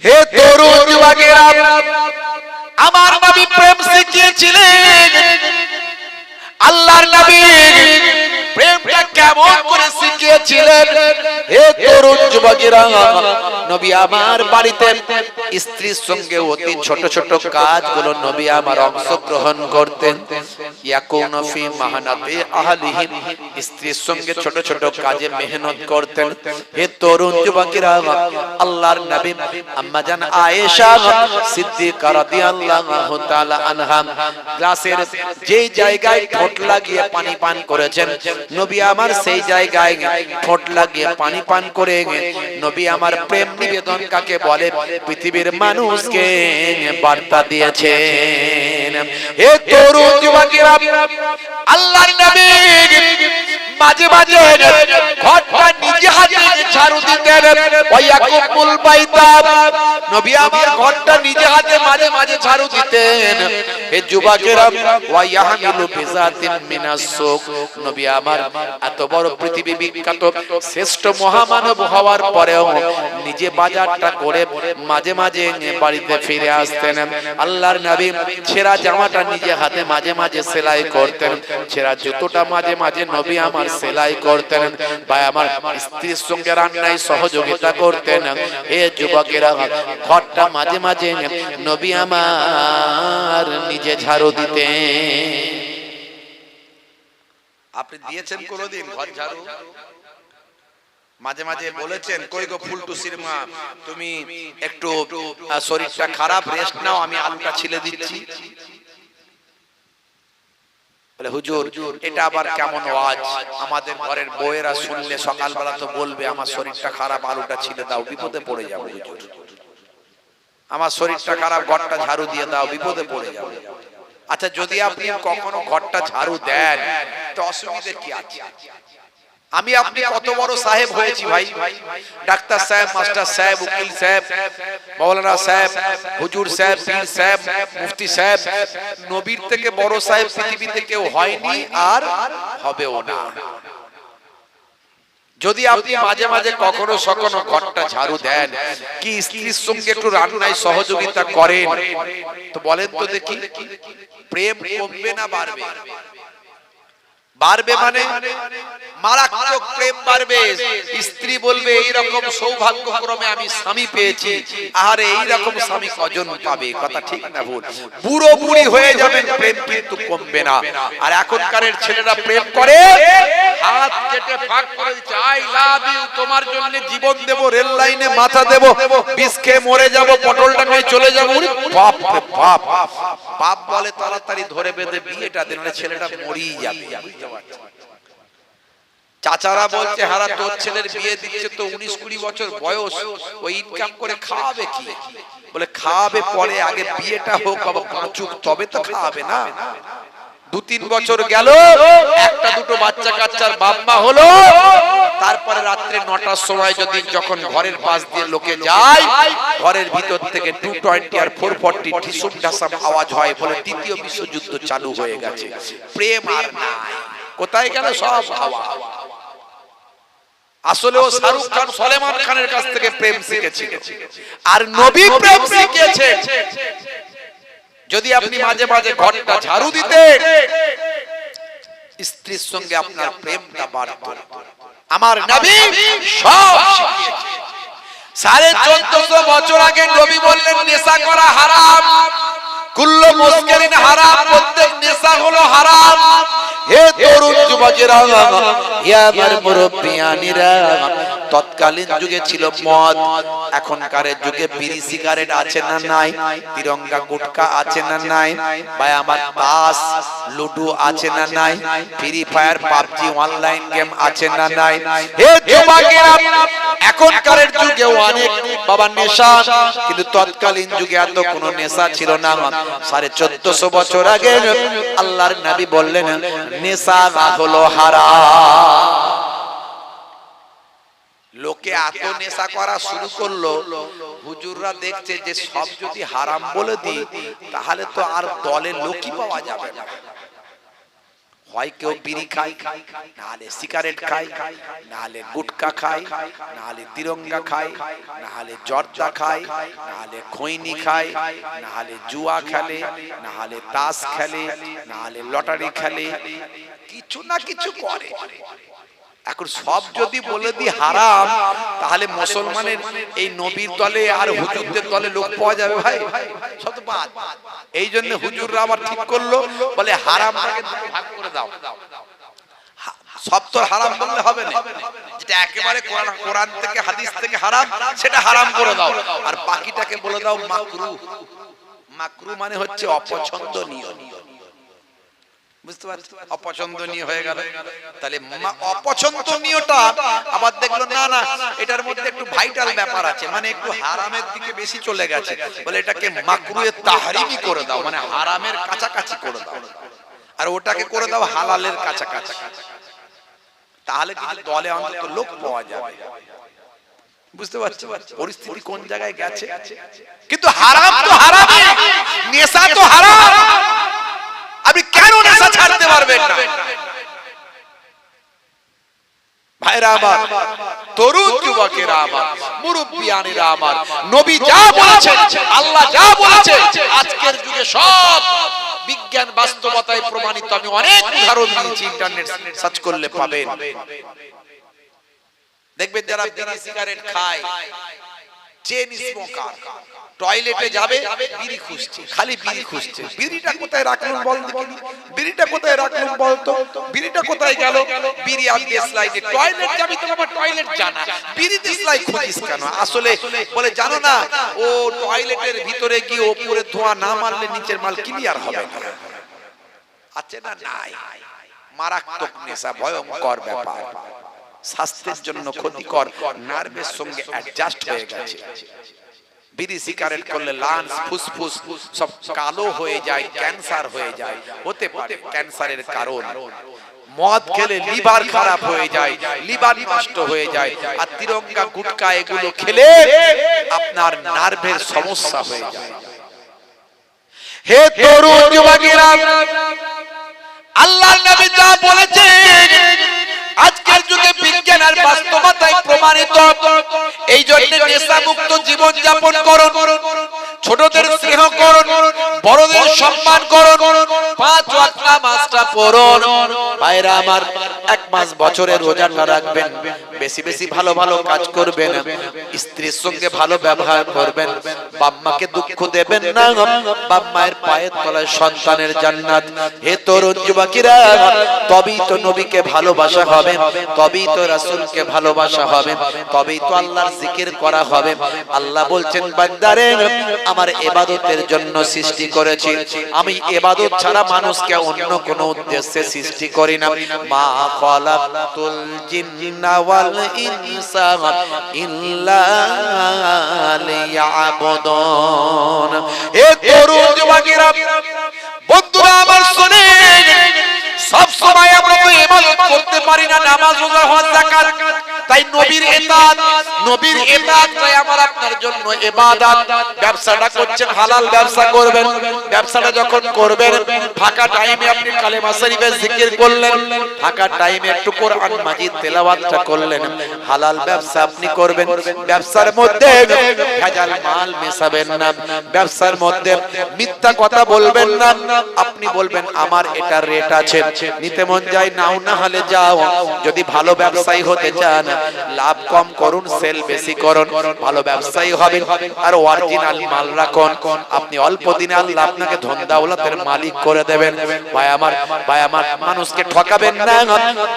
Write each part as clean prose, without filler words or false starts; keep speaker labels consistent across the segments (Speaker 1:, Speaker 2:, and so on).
Speaker 1: হে তরুণ যুবকেরা, আমার নবী প্রেম শিখিয়েছিলেন। আল্লাহর নবী প্রেমটা কেমন করে শিখিয়েছিলেন? হে তরুণ যুবকেরা, নবী আমার বাড়িতে স্ত্রীর সঙ্গে অতি ছোট ছোট কাজগুলো নবী আমার অংশগ্রহণ করতেন। ইয়াকুনু ফি মাহানাতি আহলিহি, স্ত্রীর সঙ্গে ছোট ছোট কাজে মেহনত করতেন। হে তরুণ যুবকেরা, আল্লাহর নবী আম্মা জান আয়েশা সিদ্দিকা রাদিয়াল্লাহু তাআলা আনহা গ্লাসের যেই জায়গায় ঠোঁট লাগিয়ে পানি পান করেছেন, নবী আমার সেই জায়গায় ঠোঁট লাগিয়ে পানি পান করে নবী আমার প্রেম নিবেদন কাকে বলে পৃথিবীর মানুষকে বার্তা দিয়েছেন। হে তরুণ যুবকেরা, আল্লাহর নবী মাঝে মাঝে ঘরটা নিজে হাতে ঝাড়ু দিতেন। ওয়ায়াকুমুল বাইতা, নবী আমার ঘরটা নিজে হাতে মাঝে মাঝে ঝাড়ু দিতেন। হে যুবকেরা, ওয়ায়াহমিলু বিজাতিন মিনাস সুক, নবী আমার এত বড় পৃথিবী বিখ্যাত শ্রেষ্ঠ মহামানব হওয়ার পরেও নিজে বাজারটা করে মাঝে মাঝে বাড়িতে ফিরে আসতেন। আল্লাহর নবী ছেঁড়া জামাটা নিজে হাতে মাঝে মাঝে সেলাই করতেন, ছেঁড়া জুতোটা মাঝে মাঝে নবী আমার সেলাই করতেন। ভাই আমার স্ত্রীর সঙ্গে রান্নায় সহযোগিতা করতেন। হে যুবকেরা, ঘরটা মাঝে মাঝে নবী আমার নিজে ঝাড়ু দিতেন। আপনি দিয়েছেন কোনদিন ঘর ঝাড়ু? মাঝে মাঝে বলেছেন, কই গো ফুলটুসির মা, তুমি একটু শরীরটা খারাপ, রেস্ট নাও, আমি আলুটা ছিলে দিচ্ছি। বলে হুজুর এটা আবার কেমন ওয়াজ? আমাদের ঘরের বউয়েরা শুনলে সকালবেলা তো বলবে আমার শরীরটা খারাপ, আলুটা ছিলে দাও, বিপদে পড়ে যাবো হুজুর। আমার শরীরটা খারাপ, ঘরটা ঝাড়ু দিয়ে দাও, বিপদে পড়ে যাবো। আচ্ছা, যদি আপনি কখনো ঘরটা ঝাড়ু দেন তো অসুবিধা কি আছে? আমি আপনি কত বড় সাহেব হয়েছি ভাই, ডাক্তার সাহেব, মাস্টার সাহেব, উকিল সাহেব, মাওলানা সাহেব, হুজুর সাহেব, পীর সাহেব, মুফতি সাহেব, নবীর থেকে বড় সাহেব পৃথিবীতে কেউ হয়নি আর হবেও না। যদি আপনি মাঝে মাঝে কখনো সখনো ঘরটা ঝাড়ু দেন, কি স্ত্রীর সঙ্গে একটু রান্নায় সহযোগিতা করেন, তো বলেন তো দেখি, প্রেম কমবে না বাড়বে? বাড়বে মানে মারাত্মক প্রেম বাড়বে। স্ত্রী বলবে এইরকম সৌভাগ্যক্রমে আমি স্বামী পেয়েছি, আরে এইরকম স্বামী কজন পাবে? কথা ঠিক না ভুল? বুড়ো বুড়ি হয়ে যাবেন, প্রেম কিন্তু কমবে না। আর এখনকার ছেলেরা প্রেম করে হাত কেটে ফাঁক করে দিচ্ছে, আই লাভ ইউ, তোমার জন্য জীবন দেব, রেল লাইনে মাথা দেব, বিষ খেয়ে মরে যাব, পটলটা নিয়ে চলে যাব। বাপ রে বাপ, বাপ বলে তাড়াতাড়ি ধরে বেঁধে বিয়েটা দেন, ছেলেটা মরেই যাবে। চাচারা বলছে, হারা তোর ছেলের বিয়ে দিচ্ছে তো 19-20 বছর বয়স, ওই ইনকাম করে খাওয়াবে কি? বলে খাওয়াবে পরে, আগে বিয়েটা হোক, আবার বাঁচুক তবে তো খাওয়াবে না। 2-3 বছর গেল, একটা দুটো বাচ্চা কাচ্চার বাপ মা হলো, তারপরে রাত্রে 9টার সময় যদি যখন ঘরের পাশ দিয়ে লোকে যায়, ঘরের ভিতর থেকে 220 আর 440 ঠিসুম ঢাসাম আওয়াজ হয়, বলে তৃতীয় বিশ্বযুদ্ধ চালু হয়ে গেছে। প্রেম আর নাই, কোথায় গেল সব হাওয়া। আসলে ও শাহরুখ খান, সলেমান খানের কাছ থেকে প্রেম শিখেছিল, আর নবী প্রেম শিখিয়েছেন। যদি আপনি মাঝে মাঝে ঘরটা ঝাড়ু দিতেন, স্ত্রীর সঙ্গে আপনার প্রেমটা বাড়তো। আমার নবী সব শিখিয়েছেন। 1450 বছর আগে নবী বললেন নেশা করা হারাম, কুল্লু মুসকিরিন হারাম, প্রত্যেক নেশা হলো হারাম। হে তরুণ যুবকেরা, হে আমার মুরব্বিয়ানিরা, তৎকালীন যুগে ছিল মদ, এখনকার যুগে বিড়ি সিগারেট আছে না নাই? তিরঙ্গা গুটকা আছে না নাই? ভাই আমার তাস লুডো আছে না নাই? Free fire PUBG online game আছে না নাই? হে যুবকেরা, এখনকার যুগে অনেক বাবা নেশা, কিন্তু তৎকালীন যুগে এত কোনো নেশা ছিল না। 1450 বছর আগে আল্লাহর নবী বললেন নেশা হলো হারাম। লোকে এত নেশা করা শুরু করলো, হুজুররা দেখছে যে সব যদি হারাম বলে দিই তাহলে তো আর দলে লোকই পাওয়া যাবে না। হয় কেউ বিড়ি খায়, নাহলে সিগারেট খায়, নাহলে গুটকা খায়, নাহলে তিরঙ্গা খায়, নাহলে জর্দা খায়, নাহলে খৈনি খায়, নাহলে জুয়া খেলে, নাহলে তাস খেলে, নাহলে লটারি খেলে, কিছু না কিছু করে। এখন সব যদি বলে দি হারাম, তাহলে মুসলমানের এই নবীর দলে আর হুজুরদের দলে লোক পাওয়া যাবে ভাই? সব বাদ। এই জন্য হুজুররা আবার ঠিক করলো, বলে হারামটাকে ভাগ করে দাও। সব তো হারাম বললে হবে না, যেটা একেবারে কোরআন থেকে হাদিস থেকে হারাম সেটা হারাম করে দাও, আর বাকিটাকে বলে দাও মাকরুহ। মাকরুহ মানে হচ্ছে অপছন্দনীয়। বুঝতে পারছেন? অপছন্দনীয় হয়ে গেল। তাহলে অপছন্দনীয়টা আবার দেখলো না না এটার মধ্যে একটু ভাইটাল ব্যাপার আছে, মানে একটু হারামের দিকে বেশি চলে গেছে, বলে এটাকে মাকরুহে তাহরিমি করে দাও, মানে হারামের কাছাকাছি করে দাও, আর ওটাকে করে দাও হালালের কাছাকাছি। তাহলে কিছু দলে অন্তত লোক পাওয়া যাবে। বুঝতে পারছো পরিস্থিতি কোন জায়গায় গেছে? কিন্তু হারাম তো হারামই, নেশা তো হারাম। আপনি কেন নেশা ছাড়তে পারবেন না? ভাইরা আমার, তরুণ যুবকেরা আমার, মুরব্বিয়ানেরা আমার, নবী যা বলেছেন, আল্লাহ যা বলেছেন, আজকের যুগে সব বিজ্ঞান বাস্তবতায় প্রমাণিত। আমি অনেক উদাহরণ দিয়েছি, ইন্টারনেট সার্চ করলে পাবেন। দেখবেন যারা বিড়ি সিগারেট খায়, চেন স্মোকার, টয়লেটে যাবে বিড়ি খুঁজছে, খালি বিড়ি খুঁজছে। বিড়িটা কোথায় রাখলাম বল দেখিনি, বিড়িটা কোথায় রাখলাম বলতো, বিড়িটা কোথায় গেল? বিড়ি আর দেশলাইতে টয়লেট যাবি তো আমার টয়লেট জানা, বিড়ি দেশলাই খুঁজিস কেন? আসলে বলে জানো না, ও টয়লেটের ভিতরে গিয়ে ওপরে ধোঁয়া না মারলে নিচের মাল ক্লিয়ার হবে না। আছে না? নাই। মারাত্মক নেশা, ভয়ঙ্কর ব্যাপার, স্বাস্থ্যের জন্য ক্ষতিকর, নার্ভের সঙ্গে অ্যাডজাস্ট হয়ে গেছে। বিড়ি সিগারেট করলে লাংস ফুসফুস সব কালো হয়ে যায়, ক্যান্সার হয়ে যায়, হতে পারে ক্যান্সারের কারণ। মদ খেলে লিভার খারাপ হয়ে যায়, লিভার নষ্ট হয়ে যায়, আর তিরঙ্গা গুটকা এগুলো খেলে আপনার নার্ভের সমস্যা হয়ে যায়। হে তরুণ যুবকেরা, আল্লাহর নবী যা বলেছেন আজকের যুগে বিজ্ঞান আর বাস্তবতায় প্রমাণিত। এই জন্য নেশা মুক্ত জীবন যাপন করুন, ছোটদের স্নেহ করুন, বড়দের সম্মান করুন, 5 ওয়াক্ত নামাজটা পড়ুন। ভাইরা আমার, 1 মাস বছরে রোজাটা রাখবেন, বেশি বেশি ভালো ভালো কাজ করবেন, স্ত্রীর সঙ্গে ভালো ব্যবহার করবেন, বাপ মাকে দুঃখ দেবেন না, বাপ মায়ের পায়ের তলায় সন্তানের জান্নাত। হে তরুণ যুবকেরা, তবেই তো নবীকে ভালোবাসা হবে, তবেই তো রাসূলকে ভালোবাসা হবে, তবেই তো আল্লাহর জিকির করা হবে। আল্লাহ বলছেন, বান্দারে আমার ইবাদতের জন্য সৃষ্টি করেছি, আমি ইবাদত ছাড়া মানুষকে অন্য কোনো উদ্দেশ্যে সৃষ্টি করি না। মা খালাকতুল জিন্না ওয়াল ইনসা ইল্লা লিয়াবুদুন। এ তরুণ যুবকেরা, বন্ধুরা আমার শুনেন, সব সময় আমরা তো ইবাদত করতে পারি না, নামাজ রোজা হজ যাকাত, তাই নবীর ইতাআত, নবীর ইতাআতটাই আমার আপনার জন্য ইবাদত। ব্যবসাটা করছেন, হালাল ব্যবসা করবেন, ব্যবসাটা যখন করবেন ফাঁকা টাইমে আপনি কালেমা শরীফের জিকির করলেন, ফাঁকা টাইমে একটু কোরআন মাজিদ তেলাওয়াতটা করলেন, হালাল ব্যবসা আপনি করবেন। ব্যবসার মধ্যে ভেজাল মাল মেশাবেন না, ব্যবসার মধ্যে মিথ্যা কথা বলবেন না। আপনি বলবেন আমার এটা রেট আছে, নিতে মন যায় নাও, না হলে যাও। যদি ভালো ব্যবসায়ী হতে চান, লাভ কম করুন, সেল বেশি করুন, ভালো ব্যবসায়ী হবেন। আর অরিজিনাল মাল রাখুন, আপনি অল্প দিনে আল্লাহ আপনাকে ধন দৌলতের মালিক করে দেবেন। ভাই আমার, ভাই আমার, মানুষকে ঠকাবেন না,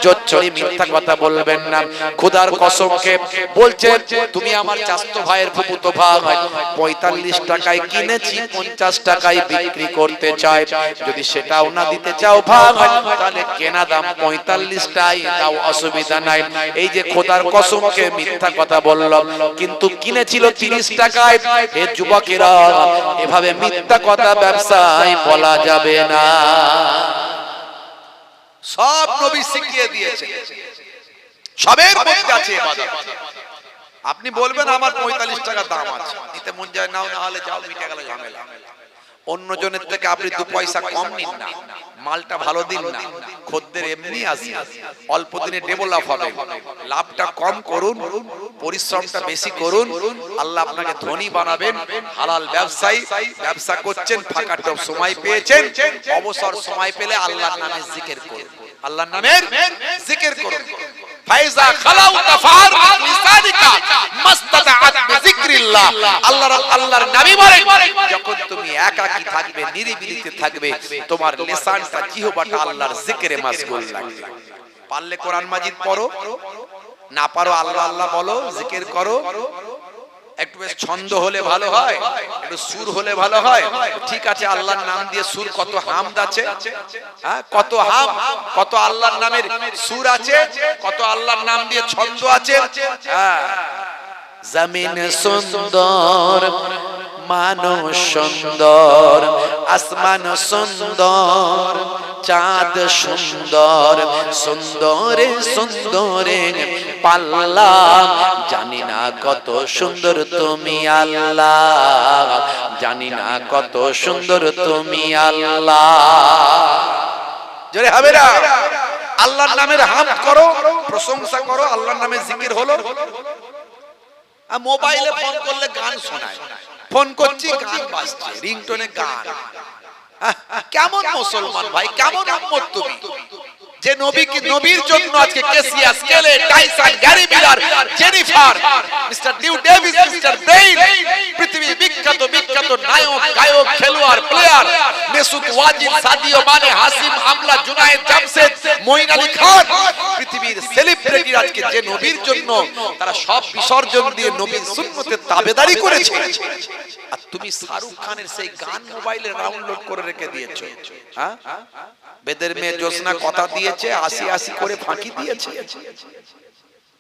Speaker 1: জোচ্চুরি মিথ্যা কথা বলবেন না। খোদার কসম খেয়ে বলছেন, তুমি আমার চাচতো ভাইয়ের ফুফুতো ভাই, 45 টাকায় কিনেছি, 50 টাকায় বিক্রি করতে চাই, যদি সেটাও না দিতে চাও ভাই, তাহলে কেনা দাম 45 টাকাই দাও, অসুবিধা নাই। এই যে খোদার কসম খেয়ে মিথ্যা কথা বললাম, কিন্তু কিনেছিল 30 টাকায়। হে যুবকেরা, এভাবে মিথ্যা কথা ব্যবসায় বলা যাবে না। সব নবী শিখিয়ে দিয়েছে, সবের মধ্যে আছে ইবাদত। আপনি বলবেন আমার 45 টাকা দাম আছে, নিতে মন যায় নাও, না হলে যাও, মিটে গেল ঝামেলা। অন্যজনের থেকে আপনি 2 পয়সা কম নিন না, মালটা ভালো দিন না, খদ্দের এমনি আসে, অল্প দিনে ডেভেলপ হবে, লাভটা কম করুন, পরিশ্রমটা বেশি করুন, আল্লাহ আপনাকে ধনী বানাবেন। হালাল ব্যবসায়ী, ব্যবসা করছেন, ফাঁকা সময় পেয়েছেন, অবসর সময় পেলে আল্লাহর নামে জিকির করুন, আল্লাহর নামের জিকির করুন। ফাইজা খালাউতা ফারবিক লিসানিকা মাস্তাতাআত বিযিকরিল্লাহ। আল্লাহর নবী বলেন, যখন তুমি একাকী থাকবে, নিরিবিলিতে থাকবে, তোমার লিসানটা, জিহ্বাটা আল্লাহর জিকিরে মাশগুল লাগবে। পারলে কোরআন মাজিদ পড়ো, না পারো আল্লাহ আল্লাহ বলো, জিকির করো। একটু বেশ ছন্দ হলে ভালো হয়, একটু সুর হলে ভালো হয়, ঠিক আছে। আল্লাহর নাম দিয়ে সুর, কত হামদ আছে, হ্যাঁ, কত হাম, কত আল্লাহর নামের সুর আছে, কত আল্লাহর নাম দিয়ে ছন্দ আছে। হ্যাঁ, জমিন সুন্দর, মানুষ সুন্দর, আসমান সুন্দর, চাঁদ সুন্দর, সুন্দরে সুন্দরে পাল্লা, জানি না কত সুন্দর তুমি আল্লাহ, জানি না কত সুন্দর তুমি আল্লাহ। জোরে হবে না? আল্লাহর নামের হামদ করো, প্রশংসা করো, আল্লাহর নামে জিকির হলো। মোবাইলে ফোন করলে গান শোনায়, ফোন করছি গান বাজছে, রিংটোনে গান। কেমন মুসলমান ভাই, কেমন উম্মত তুমি, যে নবীর জন্য আজকে কেসিয়া, স্কেলে, Tyson, Gary Miller, Jennifer, mister নিউ ডেভিস, মিস্টার ব্রেইন, পৃথিবী বিখ্যাত বিখ্যাত নায়ক, গায়ক, খেলোয়াড়, player, Mesut Wajid, Sadio Mane, Hashim আমলা, জুনায়েদ জামশেদ, মঈন আলী খান, পৃথিবীর সেলিব্রিটি আজকে যে নবীর জন্য তারা সব বিসর্জন দিয়ে নবীর সুন্নতের তাবেদারি করেছে, আর তুমি শাহরুখ খানের সেই গান মোবাইলে ডাউনলোড করে রেখে দিয়েছো। হ্যাঁ, বেদের মেয়ে জোসনা কথা দিয়েছে, ৮০ করে ফাঁকি দিয়েছে,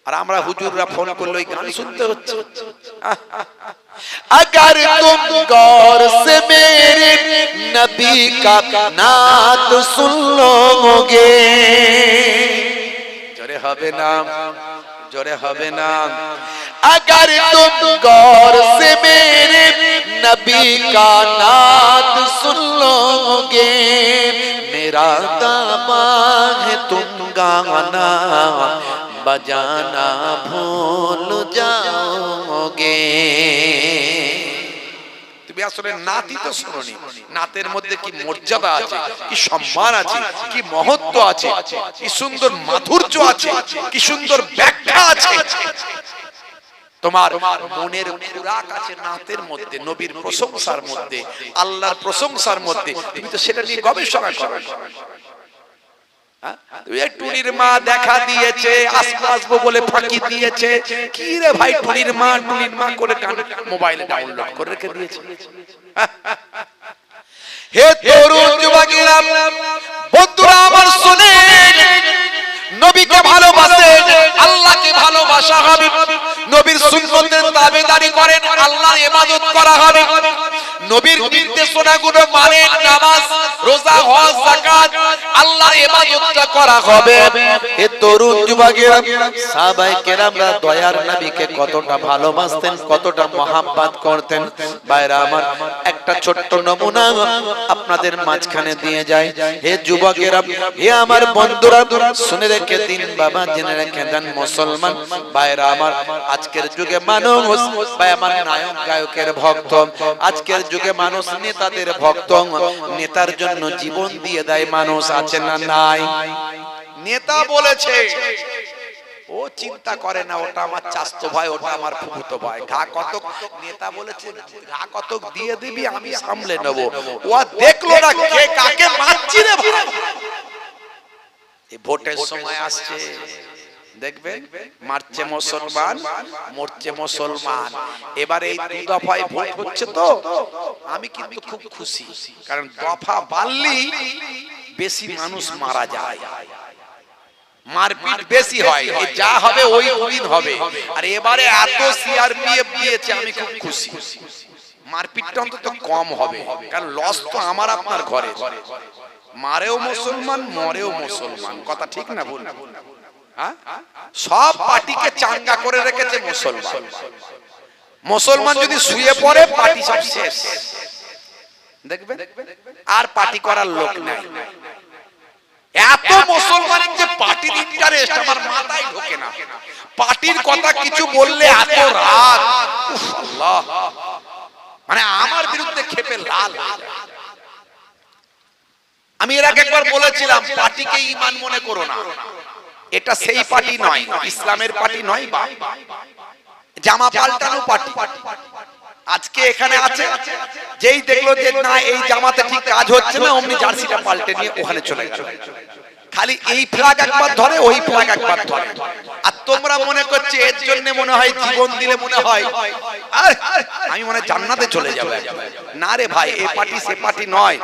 Speaker 1: আর আমরা হুজুররা ফোন করলে ওই গান শুনতে হচ্ছে। अगर तुम गौर से मेरे नबी का नात सुन लोगे, जोरे হবে না, जोरे হবে না। अगर तुम गौर से मेरे नबी का नात सुन लोगे, मेरा दावा है तुम गाना बजाना भूल जाओगे। তুমি আসলে নাতই তো শুনোনি, নাতের মধ্যে কি মর্যাদা আছে, কি সম্মান আছে, কি মহত্ব আছে, কি সুন্দর মাধুর্য আছে, কি সুন্দর ব্যাখ্যা আছে। তোমার মনের খোরাক আছে নাতের মধ্যে, নবীর প্রশংসার মধ্যে, আল্লাহর প্রশংসার মধ্যে। তুমি তো সেটা নিয়ে গবেষণা করো। টুনির মা দেখা দিয়েছে, আসবো বলে ফাঁকি দিয়েছে, কি রে ভাই, টুনির মা করে গান মোবাইলে ডাউনলোড করে রেখে দিয়েছে। হে তরুণ যুবকেরা, বন্ধুরা আমার শুনে, নবীকে ভালোবাসে, আল্লাহকে ভালোবাসা হবে, নবীর সুন্নতের তাবেদারি করেন, আল্লাহর ইবাদত করা হবে, নবীর নির্দেশনাগুলো মানেন, নামাজ, রোজা, হজ, যাকাত, আল্লাহর ইবাদতটা করা হবে। এ তরুণ যুবকেরা, সাহাবায়ে কেরামরা দয়ার নবীকে কতটা ভালোবাসতেন, কতটা মহব্বত করতেন। ভাইরা আমার, একটা ছোট্ট নমুনা আপনাদের মাঝখানে দিয়ে যায়। হে যুবকেরা, হে আমার বন্ধুরা, শুনে রেখে দিন বাবা, জেনে রেখে দেন মুসলমান ভাইরা আমার, আজকের যুগে মানুষ ভাই আমার নায়ক গায়কের ভক্ত, আজকের যুগে মানুষ নেতাদের ভক্ত, নেতার জন্য জীবন দিয়ে দেয় মানুষ, আছে না নাই? নেতা বলেছে, ও চিন্তা করে না, ওটা আমার চাচতো ভাই, ওটা আমার ফুফুতো ভাই, ঘা কতক নেতা বলেছে, ঘা কতক দিয়ে দিবি, আমি সামলে নেব। ও দেখলো না কে কাকে মারছি রে ভাই। এই ভোটের সময় আসছে, দেখবেন মারছে মুসলমান, মরছে মুসলমান। এবারে এই 2 দফায় ভোট হচ্ছে তো, আমি কিন্তু খুব খুশি, কারণ দফা বাড়লেই বেশি মানুষ মারা যায়, মারপিট বেশি হয়, যা হবে ওই দিন হবে। আর এবারে এত সিআরপিএফ দিয়েছে, আমি খুব খুশি, মারপিটটা অন্তত কম হবে, কারণ লস তো আমার আপনার ঘরে, মারেও মুসলমান, মরেও মুসলমান, কথা ঠিক না ভুল? সব পার্টিকে চাঙ্গা করে রেখেছে মুসলমান। মুসলমান যদি শুয়ে পড়ে, পার্টি সব শেষ। দেখবে আর পার্টি করার লোক নেই। এত মুসলমানের যে পার্টির ইন্টারেস্ট আমার মাথায় ঢোকে না। পার্টির কথা কিছু বললে এত রাগ, আল্লাহ, মানে আমার বিরুদ্ধে ক্ষেপে লাল। আমি এর আগে একবার বলেছিলাম পার্টিকে ঈমান মনে করো না, এটা সেই পার্টি নয়, ইসলামের পার্টি নয়, বা জামা পাল্টানো পার্টি। আজকে এখানে আছে, যেই দেখলো যে না এই জামাতে ঠিক কাজ হচ্ছে না, অমনি জার্সিটা পাল্টে নিয়ে ওখানে চলে গেল। খালি এই ফ্ল্যাগ একবার ধরে, ওই ফ্ল্যাগ একবার ধরে। আর তোমরা মনে করছে এর জন্য মনে হয় জীবন দিলে মনে হয় আমি মনে জান্নাতে চলে যাব। না রে ভাই, এ পার্টি সে পার্টি নয়।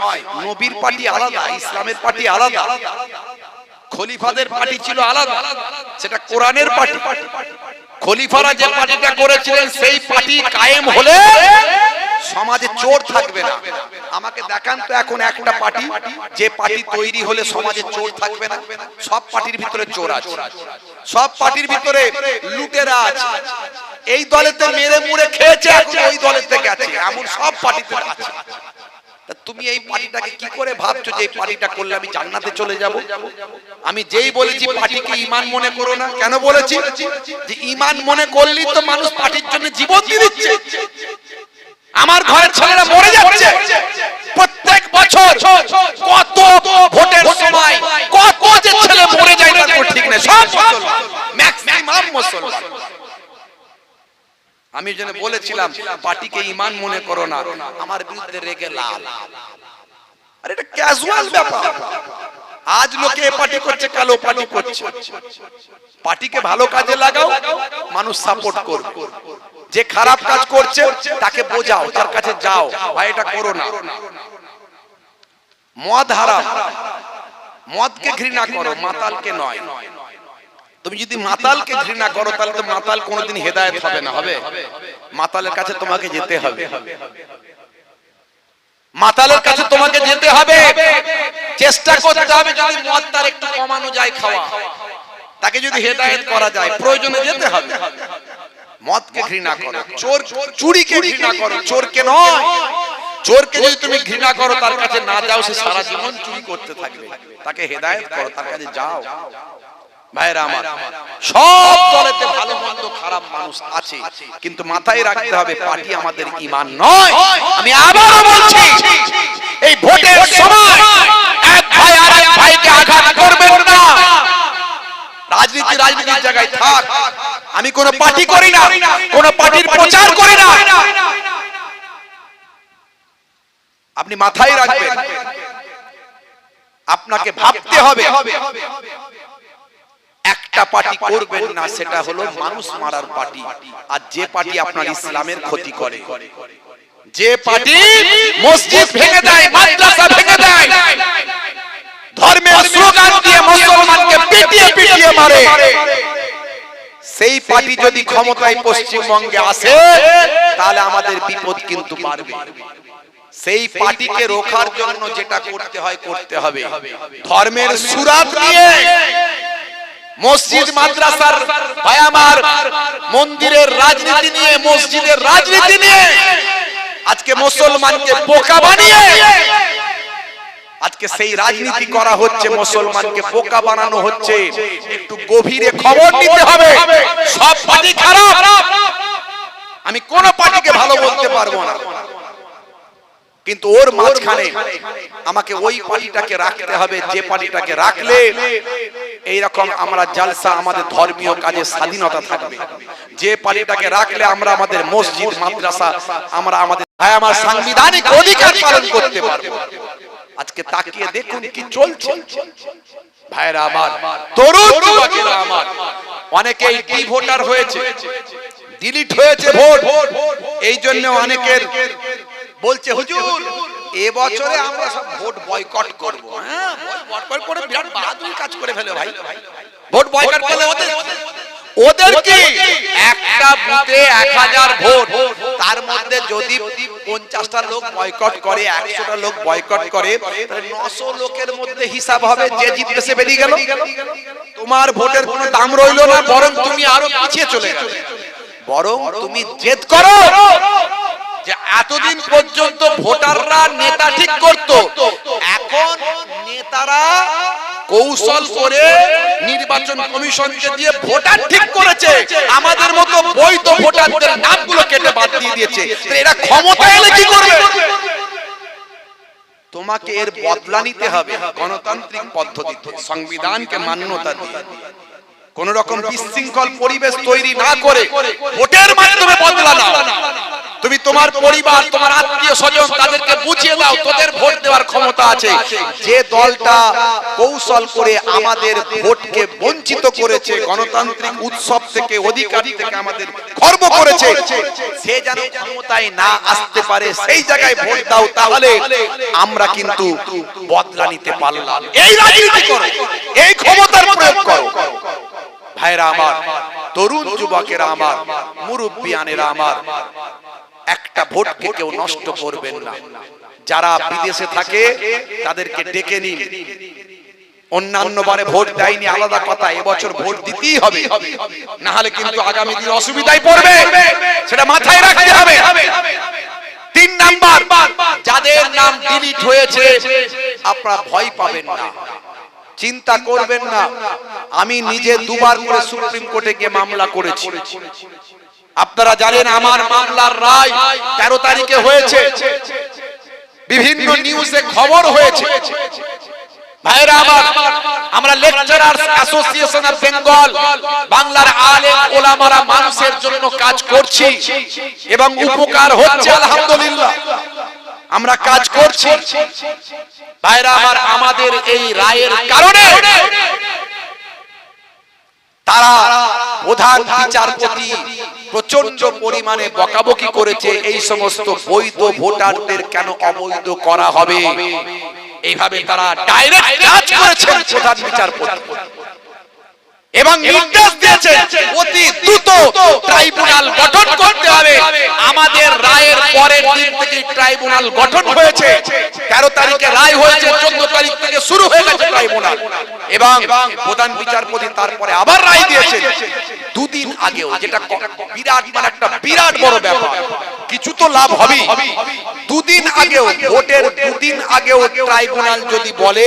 Speaker 1: নবীর পার্টি আলাদা, ইসলামের পার্টি আলাদা, খলিফাদের পার্টি ছিল আলাদা, সেটা কোরআনের পার্টি। খলিফারা যে পার্টিটা করেছিলেন সেই পার্টি কায়েম হলে সমাজে চোর থাকবে না। আমাকে দেখান তো এখন একটা পার্টি যে পার্টি তৈরি হলে সমাজে চোর থাকবে না। সব পার্টির ভিতরে চোর আছে, সব পার্টির ভিতরে লুটেরা আছে। এই দলেতে মেরে মুড়ে খেয়েছে, এখন ওই দলেতে গেছে, এমন সব পার্টিতে আছে। তুমি এই পার্টিটাকে কি করে ভাবছো যে এই পার্টিটা করলে আমি জান্নাতে চলে যাব? আমি যেই বলেছি পার্টিকে ঈমান মনে করো না, কেন বলেছি? যে ঈমান মনে করলেই তো মানুষ পার্টির জন্য জীবন দিয়ে দিচ্ছে। আমার ঘরের ছেলেরা মরে যাচ্ছে প্রত্যেক বছর, কত ভোটের সময় কত যে ছেলে মরে যায় তার কোনো ঠিক নেই, সব মুসলমান, ম্যাক্সিমাম মুসলমান। আমি যেন বলেছিলাম পার্টিকে ঈমান মনে করো না, আমার বিরুদ্ধে রেগে লাল। আর এটা ক্যাজুয়াল ব্যাপার। আজ লোকে পার্টি করছে, কালো পার্টি করছে। পার্টিকে ভালো কাজে লাগাও, মানুষ সাপোর্ট করবে। যে খারাপ কাজ করছে তাকে বোঝাও, তার কাছে যাও, ভাই এটা করো না। মদ হারাম, মদকে ঘৃণা করো, মাতালকে নয়। তুমি যদি মাতালকে ঘৃণা করো তাহলে তো মাতাল কোনোদিন হেদায়েত হবে না। হবে? মাতালের কাছে তোমাকে যেতে হবে, মাতালের কাছে তোমাকে যেতে হবে, চেষ্টা করতে হবে। যদি মদ তার একটু কমানো যায় খাওয়া, তাকে যদি হেদায়েত করা যায়, প্রয়োজনে যেতে হবে। মদকে ঘৃণা করো, চোর চুরিকে ঘৃণা করো, চোরকে নয়। চোরকে যদি তুমি ঘৃণা করো, তার কাছে না যাও, সে সারা জীবন চুরি করতে থাকবে। তাকে হেদায়েত করো, তার কাছে যাও। ভাইরা আমার, সব দলেতে ভালো মন্দ খারাপ মানুষ আছে, কিন্তু মাথায় রাখতে হবে পার্টি আমাদের ঈমান নয়। আমি আবারও বলছি, এই ভোটের সময় এক ভাই আরেক ভাইকে আঘাত করবেন না। রাজনীতি রাজনীতির জায়গায় থাক। আমি কোন পার্টি করি না, কোন পার্টির প্রচার করি না। আপনি মাথায় রাখবেন, আপনাকে ভাবতে হবে একটা পার্টি করবেন না, সেটা হলো মানুষ মারার পার্টি। আর যে পার্টি আপনার ইসলামের ক্ষতি করে, যে পার্টি মসজিদ ভেঙে দেয়, মাদ্রাসা ভেঙে দেয়, ধর্মের স্লোগান দিয়ে মুসলমানকে পিটিয়ে পিটিয়ে মারে, সেই পার্টি যদি ক্ষমতায় পশ্চিমবঙ্গে আসে তাহলে আমাদের বিপদ কিন্তু বাড়বে। সেই পার্টিকে রোখার জন্য যেটা করতে হয় করতে হবে। ধর্মের সুরাত নিয়ে, মসজিদ মাদ্রাসার ভাই আমার, মন্দিরের রাজনীতি নিয়ে, মসজিদের রাজনীতি নিয়ে আজকে মুসলমানকে বোকা বানিয়ে আজকে সেই রাজনীতি করা হচ্ছে, মুসলমানকে বোকা বানানো হচ্ছে। একটু গভীরে খবর নিতে হবে। সব পার্টি খারাপ, আমি কোন পার্টিকে ভালো বলতে পারবো না, কিন্তু ওর মাঝখানে আমাকে ওই পার্টিটাকে রাখতে হবে, যে পার্টিটাকে রাখলে এইরকম আমরা জালসা, আমাদের ধর্মীয় কাজে স্বাধীনতা থাকবে। যে পার্টিটাকে রাখলে আমরা আমাদের মসজিদ মাদ্রাসা, আমরা আমাদের আমার সাংবিধানিক অধিকার পালন করতে পারবো। আজকে তাকিয়ে দেখুন কি চলছে। ভাইরা আমার, তরুণ যুবকেরা আমার, অনেকেই ডি ভোটার হয়েছে, ডিলিট হয়েছে ভোট। এই জন্য অনেকের বলছে হুজুর এবছরে আমরা সব ভোট বয়কট করব। হ্যাঁ, বয়কট করে বিরাট বাহাদুরি কাজ করে ফেলে ভাই। ভোট বয়কট করলে ওদের কি একটা বুথে 1000 ভোট, তার মধ্যে যদি 50টা লোক বয়কট করে, 100টা লোক বয়কট করে, তাহলে 900 লোকের মধ্যে হিসাব হবে যে জিতবে সে বেরিয়ে গেল। তোমার ভোটের কোনো দাম রইলো না, বরং তুমি আরো পিছিয়ে চলে গেলে। বরং তুমি জেদ করো, যে এতদিন পর্যন্ত ভোটাররা নেতা ঠিক করত, এখন নেতারা কৌশল করে নির্বাচন কমিশনকে দিয়ে ভোটার ঠিক করেছে, আমাদের মতো বৈধ ভোটারদের নামগুলো কেটে বাদ দিয়ে দিয়েছে। এরা ক্ষমতা এলে কি করবে? তোমাকে এর বদলা নিতে হবে গণতান্ত্রিক পদ্ধতিতে, সংবিধানকে মান্যতা দিয়ে, কোন রকম বিশৃঙ্খল পরিবেশ তৈরি না করে ভোটের মাধ্যমে বদলা নাও। তুমি তোমার পরিবার, তোমার আত্মীয় স্বজন তাদেরকে বুঝিয়ে দাও তোদের ভোট দেওয়ার ক্ষমতা আছে। যে দলটা কৌশল করে আমাদের ভোটকে বঞ্চিত করেছে, গণতান্ত্রিক উৎসব থেকে, অধিকার থেকে আমাদের খর্ব করেছে, সে যেন ক্ষমতায় না আসতে পারে, সেই জায়গায় ভোট দাও, তাহলে আমরা কিন্তু বদলা নিতে পারলাম। এই রাজনীতি করো, এই ক্ষমতার প্রয়োগ করো। ভাইরা আমার, তরুণ যুবকেরা আমার, মুরব্বিয়ানেরা আমার, একটা ভোটকে কেউ নষ্ট করবেন না। যারা বিদেশে থাকে তাদেরকে ডেকে নিন। অন্যান্য বারে ভোট দেয়নি আলাদা কথা, এবছর ভোট দিতেই হবে, না হলে কিন্তু আগামী দিনে অসুবিধায় পড়বে, সেটা মাথায় রাখতে হবে। 3 নাম্বার, যাদের নাম ডিলিট হয়েছে আপনারা ভয় পাবেন না, চিন্তা করবেন না। আমি নিজে 2 বার করে সুপ্রিম কোর্টে গিয়ে মামলা করেছি। আপনারা জানেন আমার মামলার রায় 13 তারিখে হয়েছে, বিভিন্ন নিউজে খবর হয়েছে। ভাইরা আমার, আমরা লেকচারার্স অ্যাসোসিয়েশন অফ বেঙ্গল, বাংলার আলেম ওলামারা মানুষের জন্য কাজ করছি এবং উপকার হচ্ছে আলহামদুলিল্লাহ, আমরা কাজ করছি। ভাইরা আমার, আমাদের এই রায়ের কারণে তারা প্রধান বিচারপতি প্রচন্ড পরিমাণে বকাবকি করেছে, এই সমস্ত বৈধ ভোটারদের কেন অবৈধ করা হবে, এইভাবে তারা ডাইরেক্ট কাজ করেছেন প্রধান বিচারপতি, এবং নির্দেশ দিয়েছেন অতি দ্রুত ট্রাইব্যুনাল গঠন করতে হবে। আমাদের রায়ের পরের দিন থেকে ট্রাইব্যুনাল গঠন হয়েছে, 13 তারিখে রায় হয়েছে, 14 তারিখ থেকে শুরু হয়ে গেছে ট্রাইব্যুনাল, এবং প্রধান বিচারপতি তারপরে আবার রায় দিয়েছেন 2 দিন আগেও, যেটা বিরাট, মানে একটা বিরাট বড় ব্যাপার। কিছু তো লাভ হবে। 2 দিন আগেও, ভোটের 2 দিন আগেও ট্রাইব্যুনাল যদি বলে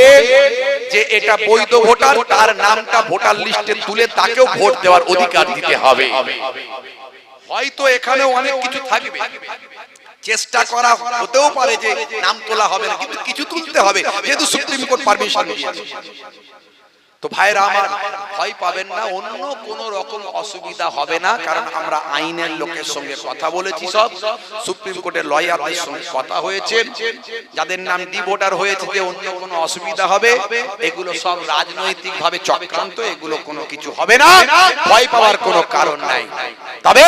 Speaker 1: যে এটা বৈধ ভোটার, তার নামটা ভোটার লিস্টে তুলে তাকেও ভোট দেওয়ার অধিকার দিতে হবে। হয়তো এখানেও অনেক কিছু থাকবে, চেষ্টা করা হতেও পারে যে নাম তোলা হবে না, কিন্তু কিছু তুলতে হবে, যেহেতু সুপ্রিম কোর্ট পারমিশন দিয়েছে। তো ভাইরা আমার, ভয় পাবেন না, অন্য কোন রকম অসুবিধা হবে না, কারণ আমরা আইনের লোকের সঙ্গে কথা বলেছি, সব সুপ্রিম কোর্টের লয়ারদের সঙ্গে কথা হয়েছে। যাদের নাম ডি ভোটার হয়েছে যে অন্য কোনো অসুবিধা হবে, এগুলো সব রাজনৈতিক ভাবে চক্রান্ত, এগুলো কোনো কিছু হবে না, ভয় পাওয়ার কোনো কারণ নাই। তবে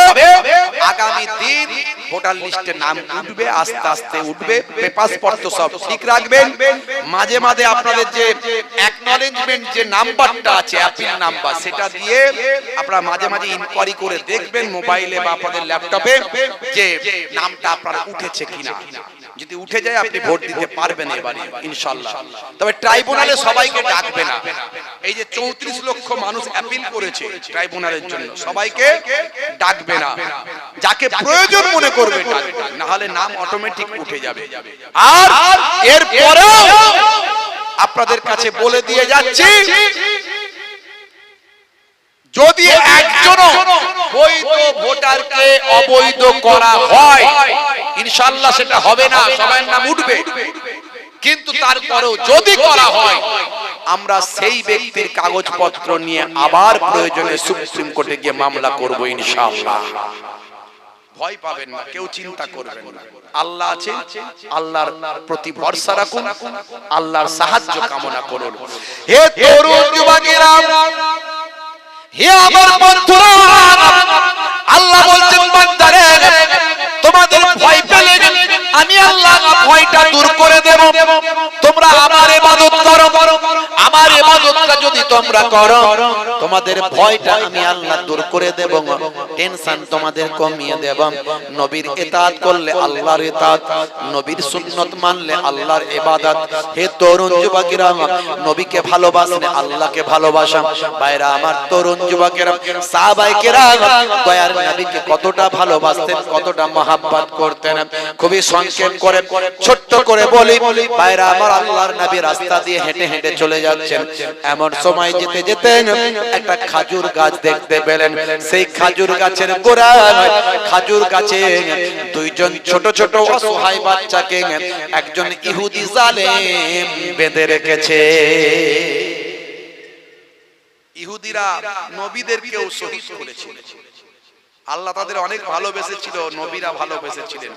Speaker 1: আগামী দিন ভোটার লিস্টে নাম উঠবে, আস্তে আস্তে উঠবে, পেপারস পত্র সব ঠিক রাখবেন। মাঝে মাঝে আপনাদের যে অ্যাকনলেজমেন্ট যে নাম্বারটা আছে, অ্যাপিল নাম্বার, সেটা দিয়ে আপনারা মাঝে মাঝে ইনকোয়ারি করে দেখবেন মোবাইলে বা আপনাদের ল্যাপটপে যে নামটা আপনার উঠেছে কিনা। যদি উঠে যায় আপনি ভোট দিতে পারবেন এবারে ইনশাআল্লাহ। তবে ট্রাইব্যুনালে সবাইকে ডাকবে না। এই যে 34 লক্ষ মানুষ অ্যাপিল করেছে ট্রাইব্যুনালের জন্য, সবাইকে ডাকবে না, যাকে প্রয়োজন মনে করবে ডাকবে, না হলে নাম অটোমেটিক উঠে যাবে। আর এর পরেও আপনাদের কাছে বলে দিয়ে যাচ্ছি, যদি একজন বৈধ ভোটারকে অবৈধ করা হয়, ইনশাআল্লাহ সেটা হবে না, সবার নাম উঠবে, কিন্তু তারপরেও যদি করা হয়, আমরা সেই ব্যক্তির কাগজপত্র নিয়ে আবার প্রয়োজনে সুপ্রিম কোর্টে গিয়ে মামলা করব ইনশাআল্লাহ। ভয় পাবেন না, কেউ চিন্তা করবেন না, আল্লাহ আছে, আল্লাহর প্রতি ভরসা রাখুন, আল্লাহর সাহায্য কামনা করুন। হে তরুণ যুবকেরা, হে আমার বন্ধুরা, আল্লাহ বলছেন বান্দারে, তোমাদের ভয় পেলে আমি আল্লাহ ভয়টা দূর করে দেব। তোমরা আমার ইবাদত করো, আমার ইবাদতটা যদি তোমরা করো তোমাদের ভয়টা আমি আল্লাহ দূর করে দেব, টেনশন তোমাদের কমিয়ে দেব। নবীর ইতাআত করলে আল্লাহর ইতাআত, নবীর সুন্নাত মানলে আল্লাহর ইবাদত। হে তরুণ যুবকেরা, নবীকে ভালোবাসলে আল্লাহকে ভালোবাসা। ভাইরা আমার, তরুণ যুবকেরা, সাহাবায়ে কেরাম দয়ার নবীকে কতটা ভালোবাসতেন, কতটা মহব্বত করতেন। খুবই সংক্ষেপ করে ছোট্ট করে বলি, ভাইরা আমার, আল্লাহর নবী রাস্তা দিয়ে হেঁটে হেঁটে চলে যাচ্ছেন। এমন সময় যেতে যেতে একটা খাজুর গাছ দেখতে পেলেন। সেই খাজুর গাছের গোড়ায়, খাজুর গাছে দুইজন ছোট ছোট অসহায় বাচ্চাকে একজন ইহুদি জালেম বেঁধে রেখেছে। ইহুদিরা নবীদেরকেও শহীদ করেছিল। আল্লাহ তাদের অনেক ভালোবেসেছিল, নবীরা ভালোবেসেছিলেন,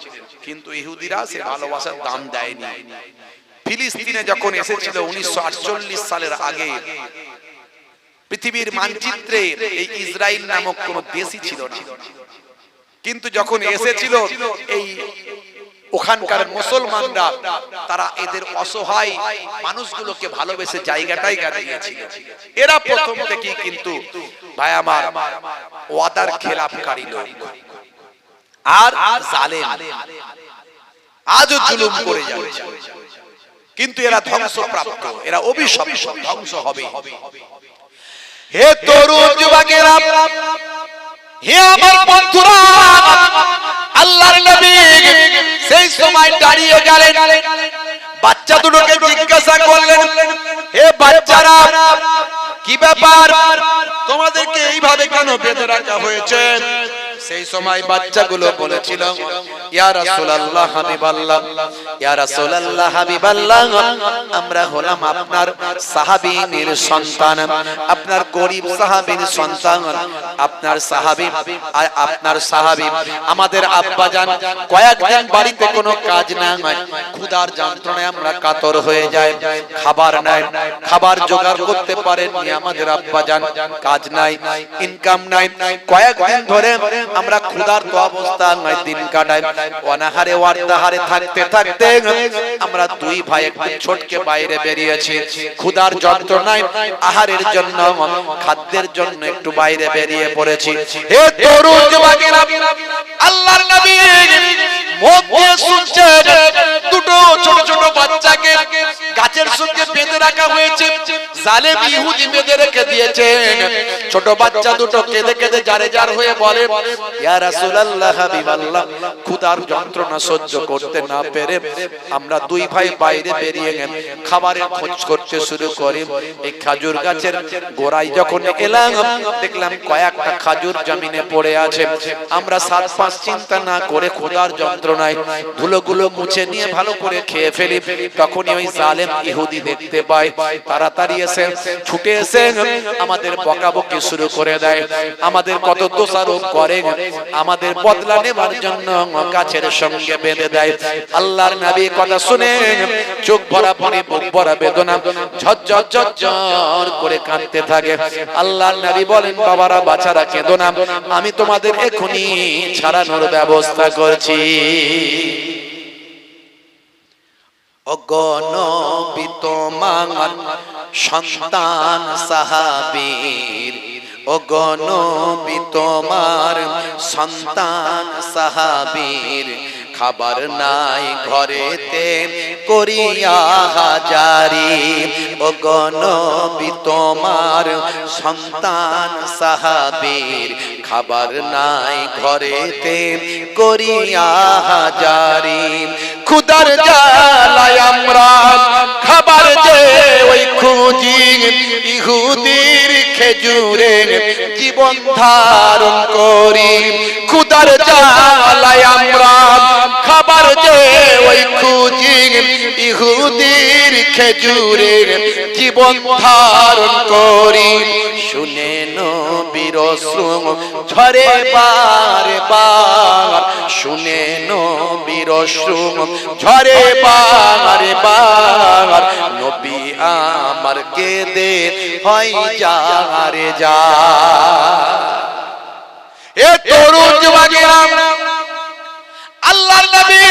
Speaker 1: কিন্তু ইহুদিরা সে ভালোবাসার দাম দেয়নি। ফিলিস্তিনে যখন এসেছিল 1948 সালের আগে, পৃথিবীর মানচিত্রে এই ইসরায়েল নামক কোন দেশই ছিল না। কিন্তু যখন এসেছিল এই ওখানকার মুসলমানরা, তারা এদের অসহায় মানুষগুলোকে ভালোবেসে জায়গাটাই দিয়েছিল। এরা প্রথম থেকেই কিন্তু ভাই আমার ওয়াদার খেলাফকারী লোক আর জালেম, আজও জুলুম করে যাচ্ছে। কিন্তু এরা ধ্বংসপ্রাপ্ত, এরা অভিশপ্ত, ধ্বংস হবে। হে তরুণ যুবকেরা, হে আমার বন্ধুরা, আল্লাহর নবী সেই সময় দাঁড়িয়ে গেলেন, বাচ্চা দুটোকে জিজ্ঞাসা করলেন, হে বাচ্চারা, কি ব্যাপার, তোমাদেরকে এইভাবে কেন বেঁধে রাখা হয়েছে? সেই সময় বাচ্চাগুলো বলেছিল, ইয়া রাসূলুল্লাহ, হাবিবাল্লাহ, ইয়া রাসূলুল্লাহ, হাবিবাল্লাহ, আমরা হলাম আপনার সাহাবীর সন্তান, আপনার গরীব সাহাবীর সন্তান, আপনার সাহাবী আর আপনার সাহাবী। আমাদের আব্বাজান কয়েকদিন বাড়িতে কোনো কাজ না হয়, ক্ষুধার যন্ত্রণায় আমরা কাতর হয়ে যাই, খাবার নাই, খাবার জোগাড় করতে পারেননি আমাদের আব্বাজান, কাজ নাই, ইনকাম নাই, কয়েকদিন ধরে আমরা ক্ষুধার্ত অবস্থায় দিন কাটাই। অনাহারে ওয়ার্দাহারে থাকতে থাকতে আমরা দুই ভাই একটু ছোটকে বাইরে বেরিয়েছি, ক্ষুধার যন্ত্রণায় আহারের জন্য, খাদ্যের জন্য একটু বাইরে বেরিয়ে পড়েছি। হে তরুণ যুবকেরা, আল্লাহর নবী মুখ দিয়ে শুনছেন, দুটো ছোট ছোট বাচ্চাকে গাছের সঙ্গে বেঁধে রাখা হয়েছে, জালেম ইহুদি বেঁধে রেখে দিয়েছেন। ছোট বাচ্চা দুটো কেঁদে কেঁদে জারে জার হয়ে বলে, ইয়া রাসূলুল্লাহ, হাবিবাল্লাহ, ক্ষুধার যন্ত্রণা সহ্য করতে না পেরে আমরা দুই ভাই বাইরে বেরিয়ে খাবারের খোঁজ করতে শুরু করি। এই খাজুর গাছের গোড়ায় যখন এলাম, দেখলাম কয়েকটা খাজুর জমিনে পড়ে আছে। আমরা সাত পাঁচ চিন্তা না করে ক্ষুধার যন্ত্রণায় ধুলোগুলো মুছে নিয়ে ভালো করে খেয়ে ফেলি। তখনই ওই জালেম ইহুদি দেখতে পায়, তাড়াতাড়ি এসে ছুটে এসে আমাদের বকাবকি শুরু করে দেয়, আমাদের কত দোষারোপ করে, আমাদের বদলা নেবার জন্য গাছের সঙ্গে বেঁধে দেয়। আল্লাহর নবী কথা শুনে চোখ ভরা পানি, বুক ভরা বেদনা, ঝরঝর ঝরঝর করে কাঁদতে থাকে। আল্লাহর নবী বলেন, বাবারা, বাচ্চারা, কেঁদো না, আমি তোমাদের এখনই ছাড়ানোর ব্যবস্থা করছি। অগণবী তোমার সন্তান সাহাবীর, অগণবী তোমার সন্তান সাহাবীর, খাবার নাই ঘরেতে করিয়া হাজারি। অগণবী তোমার সন্তান সাহাবীর, খাবার নাই ঘরেতে করিয়া হাজারি। ক্ষুধার জ্বালায় আমরা খাবার যে ওই খুঁজি, ইহুদির খেজুরে জীবন ধারণ করি। ক্ষুধার জ্বালায় আমরা খাবার যে ওই খুঁজি, ইহুদির খেজুরে জীবন ধারণ করি। শুনে নবীর শ্রম ঝরে বারে বার, শুনে নবীর শ্রম ঝরে বারে বার। নবী আমার কেঁদে হয় যারে যা। এ তরুণ যুবকেরা, আল্লাহর নবী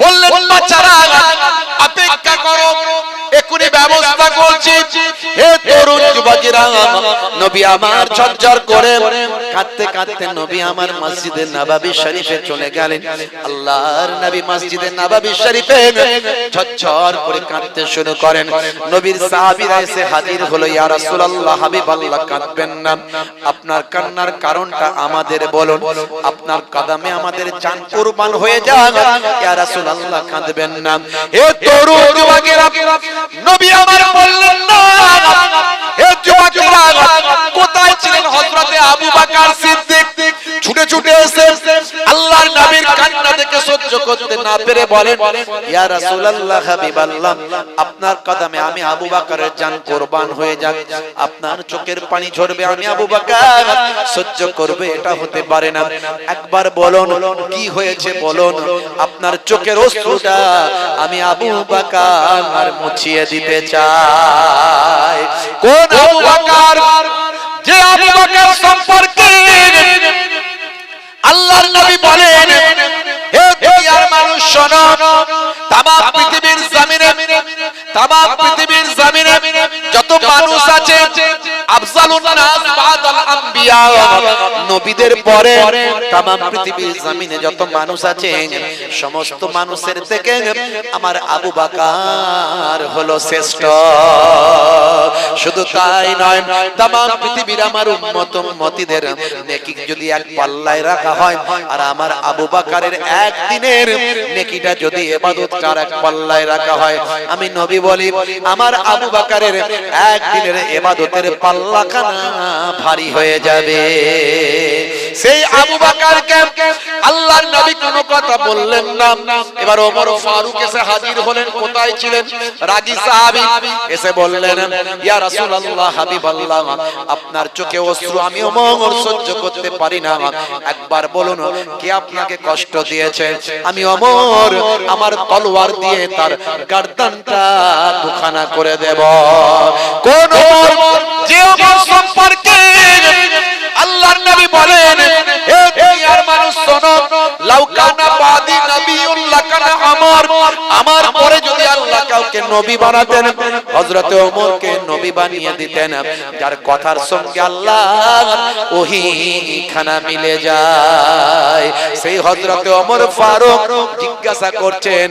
Speaker 1: বললেন, বাচ্চারা অপেক্ষা করো, এক্ষুনি ব্যবস্থা করছি। হে তরুণ যুবকেরা, নবী আমার ঝরঝর করে কাঁদতে কাঁদতে নবী আমার মসজিদে নববী শরীফে চলে গেলেন। আল্লাহর নবী মসজিদে নববী শরীফে ঝরঝর করে কাঁদতে শুরু করেন। নবীর সাহাবীরা এসে হাজির হলো। ইয়া রাসূলুল্লাহ, হাবিবাল্লাহ, কাঁদবেন না, আপনার কান্নার কারণটা আমাদের বলুন, আপনার কদমে আমাদের জান কুরবান হয়ে যাক। ইয়া রাসূলুল্লাহ, কাঁদবেন না। হে তরুণ যুবকেরা, নবী আমার বললেন না। হে যুবকেরা, কোথায় ছিলেন হযরতে আবু বকর সিদ্দিক? ছুটে ছুটে এসে আল্লাহর নবীর কান্না দেখে সহ্য করতে না পেরে বলেন, ইয়া রাসূলুল্লাহ, হাবিবাল্লাহ, আপনার কদমে আমি আবু বকরের জান কুরবান হয়ে যাক, আপনার চোখের পানি ঝরবে, আমি আবু বকর সহ্য করবে, এটা হতে পারে না। একবার বলুন কি হয়েছে বলুন, আপনার চোখের অশ্রুটা আমি আবু বকর মুছিয়ে দিতে চাই। কোন আবু বকর? যে আবু বকর সম্পর্কে আল্লাহর নবী বলেন, হে দুনিয়ার মানুষ শোনো, তামাম পৃথিবীর জমিনে যত মানুষ আছে, আফজালুন নাস বাদাল আম্বিয়া, নবীদের পরে তামাম পৃথিবীর জমিনে যত মানুষ আছে, সমস্ত মানুষের থেকে আমার আবু বকর হলো শ্রেষ্ঠ। শুধু তাই নয়, তামাম পৃথিবীর আমার উম্মতীদের নেকি যদি এক পাল্লায় রাখা হয়, আর আমার আবু বকরের একদিনের নেকিটা যদি ইবাদতটার এক পাল্লায় রাখা হয়, আমি নবী বলি আমার আবু বকরের একদিনের ইবাদতের পাল্লাখানা ভারী হয়ে যাবে। সেই আবু বকরকে আল্লাহর নবী কোনো কথা বললেন না। এবার ওমর ফারুক এসে হাজির হলেন। কোথায় ছিলেন? রাগী সাহাবী এসে বললেন, ইয়া রাসূলুল্লাহ, হাবিবাল্লাহ, আপনার চোখে অশ্রু আমি ওমর সহ্য করতে পারি না, একবার বলুন কে আপনাকে কষ্ট দিয়েছে, আমি ওমর আমার তলোয়ার দিয়ে তার গর্দনটা দুখানা করে দেব। কোন ওমর? যে ওমর সম্পর্কে আল্লাহর নবী বলেন, হে দুনিয়ার মানুষ শোনো, লাউ কানা বাদি নবিয়্যুন লাকানা ওমর, আমার পরে যদি আল্লাহ কাউকে নবী বানাতেন, হযরতে ওমরকে নবী বানিয়ে দিতেন, যার কথার সঙ্গে আল্লাহর ওহী খানা মিলে যায়। সেই হযরতে ওমর ফারুক জিজ্ঞাসা করছেন,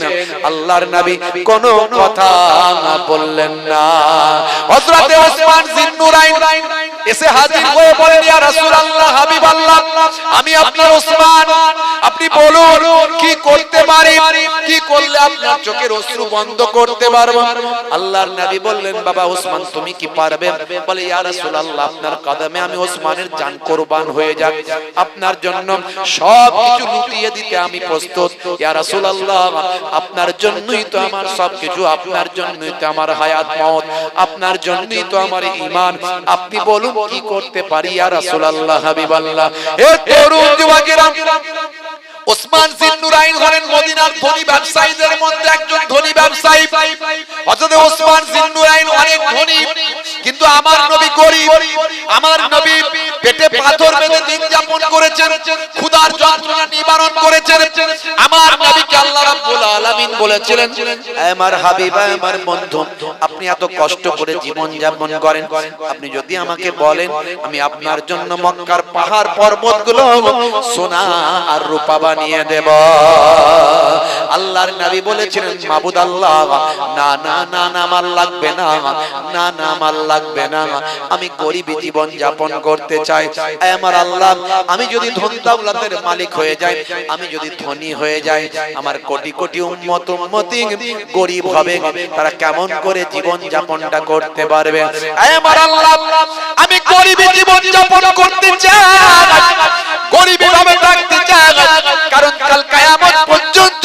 Speaker 1: আল্লাহর নবী কোনো কথা বললেন না। হযরতে ওসমান জিন্নুরাইন এসে হাজির হয়ে বলেন, ইয়া রাসূলুল্লাহ, হাবিবাল্লাহ, আমি আপনার ওসমান, আপনি বলুন কি করতে পারি, কি করলে আপনার চোখের অশ্রু বন্ধ করতে পারবো? আল্লাহর নবী বললেন, বাবা ওসমান, তুমি কি পারবে? বলে, ইয়া রাসূলুল্লাহ, আপনার কদমে আমি ওসমানের জান কুরবান হয়ে যাক, আপনার জন্য সব কিছু লুটিয়ে দিতে আমি প্রস্তুত। ইয়া রাসূলুল্লাহ, আপনার জন্যই তো আমার সবকিছু, আপনার জন্যই তো আমার হায়াত মওত, আপনার জন্যই তো আমার ঈমান, আপনি বলুন কি করতে পারি ইয়া রাসূলুল্লাহ, হাবিবাল্লাহ। হে তরুণ যুবকেরা, ওসমান জিন্নুরাইন হলেন মদিনার ধনী ব্যবসায়ীদের মধ্যে একজন ধনী ব্যবসায়ী। হযরত ওসমান জিন্নুরাইন অনেক ধনী, কিন্তু আমার নবী গরীব। আমার নবী পেটে পাথর বেঁধে দিন যাপন করেছেন, ক্ষুধার যন্ত্রণা নিবারণ করেছেন। আমার নবীকে আল্লাহ রাব্বুল আলামিন বলেছিলেন, আমার হাবিব, আমার বন্ধু, আপনি এত কষ্ট করে জীবন যাপন করেন, আপনি যদি আমাকে বলেন, আমি আপনার জন্য মক্কার পাহাড় পর্বতগুলো সোনা আর রূপা বানিয়ে দেব। আল্লাহর নবী বলেছিলেন, মাবুদ আল্লাহ, না না না না, আমার লাগবে না, না না আমার লাগবে না, আমি গরিবী জীবন যাপন করতে চাই। আমার আল্লাহ, আমি যদি ধন দৌলতের মালিক হয়ে যাই, আমি যদি ধনী হয়ে যাই, আমার কোটি কোটি উম্মতি গরিব হবে, তারা কেমন করে জীবন যাপনটা করতে পারবে? আমার আল্লাহ, আমি গরিবী জীবন যাপন করতে চাই, গরিবী ভাবে থাকতে চাই, কারণ কাল কিয়ামত পর্যন্ত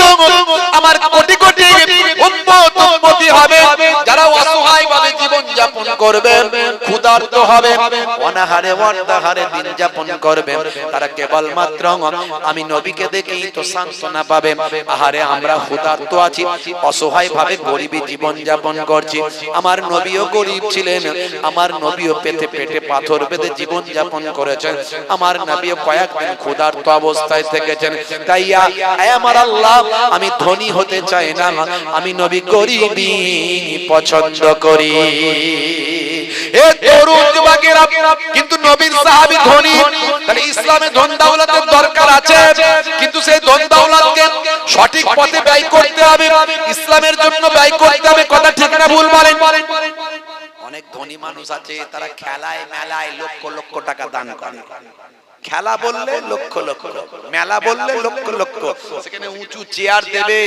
Speaker 1: আমার কোটি কোটি উম্মতি হবে যারা অসহায় ভাবে জীবন যাপন যাপন করবে, ক্ষুধার্ত হবে, অনাহারে অর্ধাহারে দিন যাপন করবে, তারা কেবলমাত্র আমি নবীকে দেখেই তো সান্ত্বনা পাবে। আহারে আমরা ক্ষুধার্ত আছি, অসহায় ভাবে গরিবী জীবন যাপন করছি। আমার নবীও গরিব ছিলেন, আমার নবীও পেটে পেটে পাথর বেঁধে জীবন যাপন করেছেন, আমার নবীও কয়েকদিন ক্ষুধার্ত অবস্থায় থেকেছেন। তাই আমার আল্লাহ, আমি ধনী হতে চাই না, আমি নবী গরিবী পছন্দ করি। এ তরুণ যুবকেরা, কিন্তু নবীর সাহাবী ধনী, তাহলে ইসলামে ধন দৌলতের দরকার আছে, কিন্তু সেই ধন দৌলতকে সঠিক পথে ব্যয় করতে হবে, ইসলামের জন্য ব্যয় করতে হবে। কথা ঠিক না ভুল বলেন? অনেক ধনী মানুষ আছে, তারা খেলায় মেলায় লক্ষ লক্ষ টাকা দান করে। খেলা বললে লক্ষ লক্ষ, মেলা বললে লক্ষ লক্ষ, সেখানে উঁচু চেয়ার দেবে,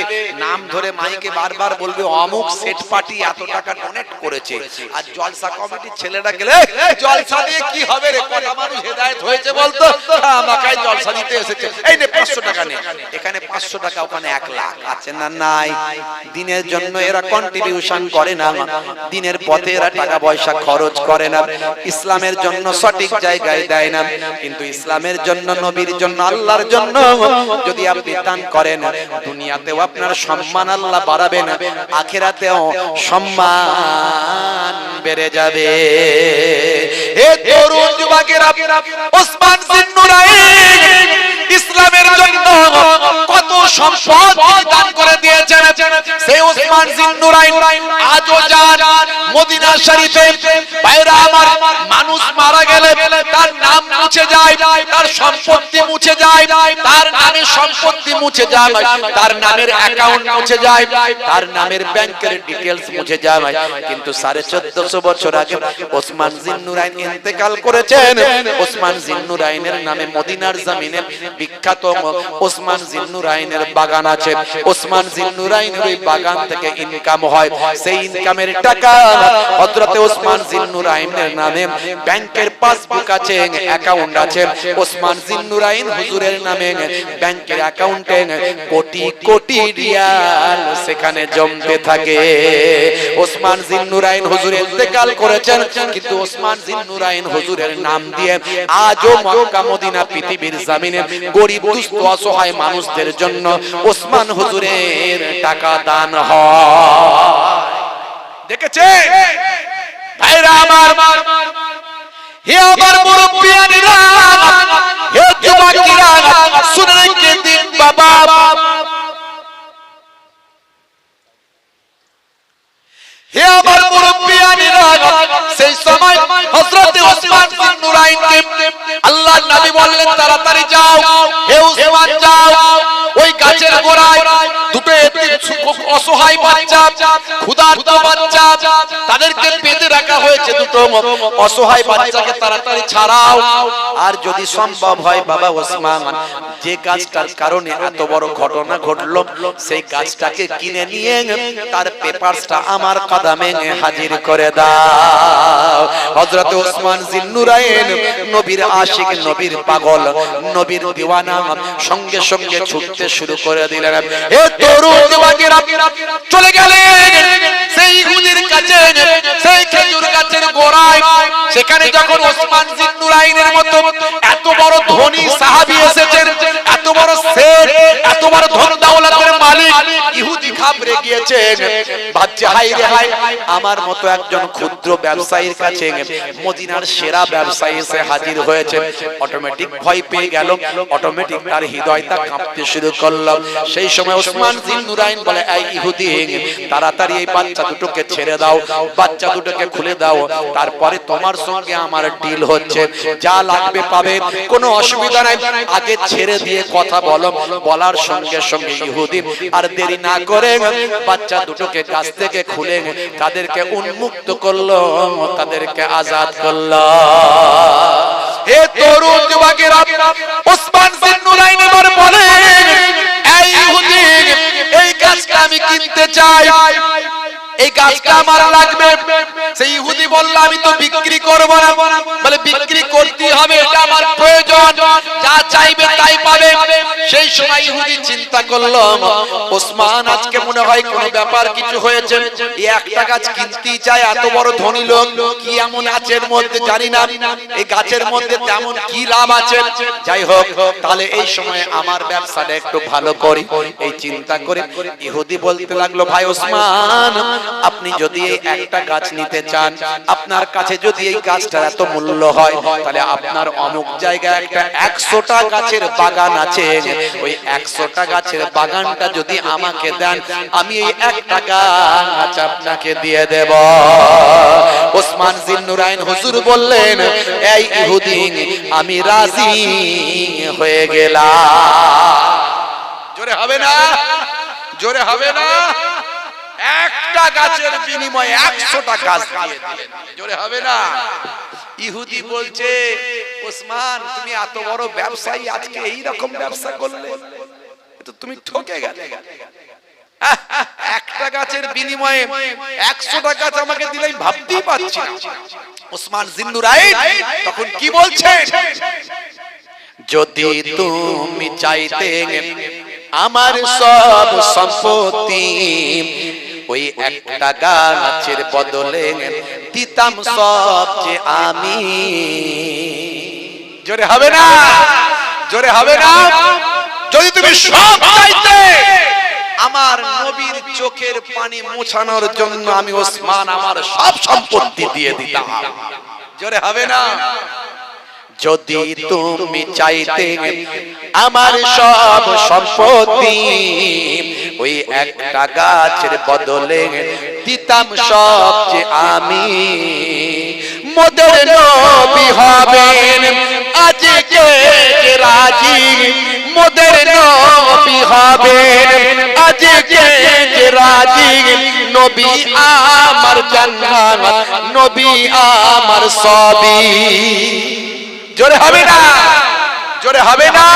Speaker 1: নাম ধরে মাইকে বারবার বলবে অমুক সেট পার্টি এত টাকা ডোনেট করেছে। আর জলসা কমিটির ছেলেরা গেলে জলসা দিয়ে কি হবে রে, কটা মানুষ হেদায়েত হয়েছে বলতো, আমাকে জলসা দিতে এসেছে, এই নে 500 টাকা নে। এখানে 500 টাকা, ওখানে 1 লাখ আছে না নাই? দিনের জন্য এরা কন্ট্রিবিউশন করে না, দিনের পথে এরা টাকা পয়সা খরচ করে না, ইসলামের জন্য সঠিক জায়গায় দেয় না। কিন্তু ইসলামের জন্য, নবীর জন্য, আল্লাহর জন্য যদি আপনি দান করেন, দুনিয়াতেও আপনার সম্মান আল্লাহ বাড়াবেন, আখিরাতেও সম্মান বেড়ে যাবে। এ তরুণ যুবকেরা, ওসমান জিন্নুরাইন ইসলামের জন্য কত সম্পদ দান করে দিয়েছেন। সেই ওসমান জিন্নুরাইন আজও যান মদিনা শরীফে। ভাইরা আমার, মানুষ মারা গেলে তার নাম মুছে যায়, তার সম্পত্তি মুছে যায়, তার নামের সম্পত্তি মুছে যায়, তার নামের অ্যাকাউন্ট মুছে যায়, তার নামের ব্যাংকের ডিটেইলস মুছে যায়। কিন্তু 1450 বছর আগে ওসমান জিন্নুরাইন ইন্তেকাল করেছেন। ওসমান জিন্নুরাইনের নামে মদিনার জমিনে বিখ্যাত ওসমান জিন্নুরাইনের বাগান আছে। ওসমান জিন্নুরাইনের ওই বাগান থেকে ইনকাম হয়, সেই ইনকামের টাকা হযরত ওসমান জিন্নুরাইনের নামে ব্যাংকের পাসবুক আছে, অ্যাকাউন্ট আছে। ওসমান জিন্নুরাইন হুজুরের নামে ব্যাংকের অ্যাকাউন্টে কোটি কোটি রিয়াল সেখানে জমতে থাকে। ওসমান জিন্নুরাইন হুজুর ইন্তেকাল করেছেন, কিন্তু ওসমান জিন্নুরাইন হুজুরের নাম দিয়ে আজও মক্কা মদিনা পৃথিবীর জমিনে গরিব দুস্থ অসহায় মানুষদের জন্য ওসমান হুজুরের টাকা দান হয়। দেখেছে ভাইরা আমার, হে আমার মুরব্বিয়ানেরা, হে যুবকেরা, শুনে রেখে দিন বাবা, হে আমার মুরব্বিয়ানেরা, সেই সময় হযরত ওসমান জিন্নুরাইনকে আল্লাহর নবী বললেন, তাড়াতাড়ি যাও, হে ওসমান যাও, ওই গাছের গোড়ায় দুটো অসহায় বাচ্চা, ক্ষুধার্ত বাচ্চা, তাদেরকে বেঁধে রাখা হয়েছে। দুটো অসহায় বাচ্চাকে তাড়াতাড়ি ছাড়াও। আর যদি সম্ভব হয় বাবা ওসমান, যে গাছটার কারণে এত বড় ঘটনা ঘটলো, সেই গাছটাকে কিনে নিয়ে তার পেপারসটা আমার কদমে হাজির করে দাও। হযরত ওসমান জিন্নুরাইন নবীর আশিক, নবীর পাগল, নবীর দিওয়ানা, সঙ্গে সঙ্গে ছুটতে শুরু করে দিলেন। এ তরুণ যুবকেরা চলে গেলেন সেই ইহুদির কাছে, সেই খেজুর গাছের গোড়ায়। সেখানে যখন ওসমান জিন্নুরাইনের মতো এত বড় ধনী সাহাবী এসেছেন, এত বড় শেখ, এত বড় ধন দৌলতের মালিক, ইহুদি ঘাবড়ে গিয়েছেন। ভাবছে হায় রে হায়, আমার মতো একজন ক্ষুদ্র ব্যবসায়ীর কাছে মদিনার সেরা ব্যবসায়ী এসে হাজির হয়েছে। অটোমেটিক ভয় পেয়ে গেল, অটোমেটিক তার হৃদয়টা কাঁপতে শুরু করলো। সেই সময় ওসমান জিন্নুরাইন বলে, এই ইহুদি, তাড়াতাড়ি এই বাচ্চা দুটোকে ছেড়ে দাও, বাচ্চা দুটোকে খুলে দাও, তারপরে তোমার সঙ্গে আমার ডিল হচ্ছে, যা লাগবে পাবে, কোনো অসুবিধা নাই, আগে ছেড়ে দিয়ে কথা বলো। বলার সঙ্গে সঙ্গে ইহুদি আর দেরি না করে বাচ্চা দুটোকে গাছ থেকে খুলে তাদেরকে উন্মুক্ত করলো, তাদেরকে আজাদ করলো। হে তরুণ যুবকেরা, ওসমান জিন্নুরাইন এবার বলে, এই ইহুদি, এই গাছটা আমি কিনতে চাই। এই গাছটা আমার লাগবে। সেই ইহুদি বলল আমি তো বিক্রি করব না। বলে বিক্রি করতে হবে, এটা আমার প্রয়োজন, যা চাইবে তাই পাবে। সেই সময় ইহুদি চিন্তা করলো ওসমান আজকে মনে হয় কোনো ব্যাপার কিছু হয়েছে, এই একটা গাছ কিনতেই চায়, এত বড় ধনী লোক, কি এমন আছে এর মধ্যে জানি না, এই গাছের মধ্যে তেমন কি লাভ আছে। যাই হোক, তাহলে এই সময় আমার ব্যবসাটা একটু ভালো করি, এই চিন্তা করে ইহুদি বলতে লাগলো ভাই ওসমান, আপনি যদি এই একটা গাছ নিতে চান, আপনার কাছে যদি এই গাছটার এত মূল্য হয়, তাহলে আপনার অমুক জায়গায় একটা 100টা গাছের বাগান আছে, ওই 100টা গাছের বাগানটা যদি আমাকে দেন, আমি এই একটা গাছ আপনাকে দিয়ে দেব। ওসমান জিন্নুরাইন হুজুর বললেন এই ইহুদি আমি রাজি হয়ে গেলাম। জোরে হবে না, জোরে হবে না, একটা গাছের বিনিময়ে 100টা গাছ দিয়ে দিলেন, জোরে হবে না। ইহুদি বলছে ওসমান তুমি এত বড় ব্যবসায়ী, আজকে এই রকম ব্যবসা করলে, তো তুমি ঠকে গেলে। একটা গাছের বিনিময়ে 100টা গাছ আমাকে দিলে আমি ভাবতেই পারছি না। ওসমান জিন্নুরাইন তখন কি বলছেন, যদি তুমি চাইতে আমার সব সম্পত্তি, ওই একটা গাছের বদলে দিতাম সব যে আমি। জোরে হবে না, জোরে হবে না। যদি তুমি সব চাইতে, আমার নবীর চোখের পানি মোছানোর জন্য আমি ওসমান আমার সব সম্পত্তি দিয়ে দিতাম। জোরে হবে না। যদি তুমি চাইতে আমার সব সম্পত্তি, ওই একটা গাছের বদলে দিতাম সব যে আমি। মোদের নবী হবেন আজকে যে রাজি, মোদের নবী হবেন আজকে যে রাজি। নবী আমার জান্নাত, নবী আমার সবই। জোরে হবে না, জোরে হবে না।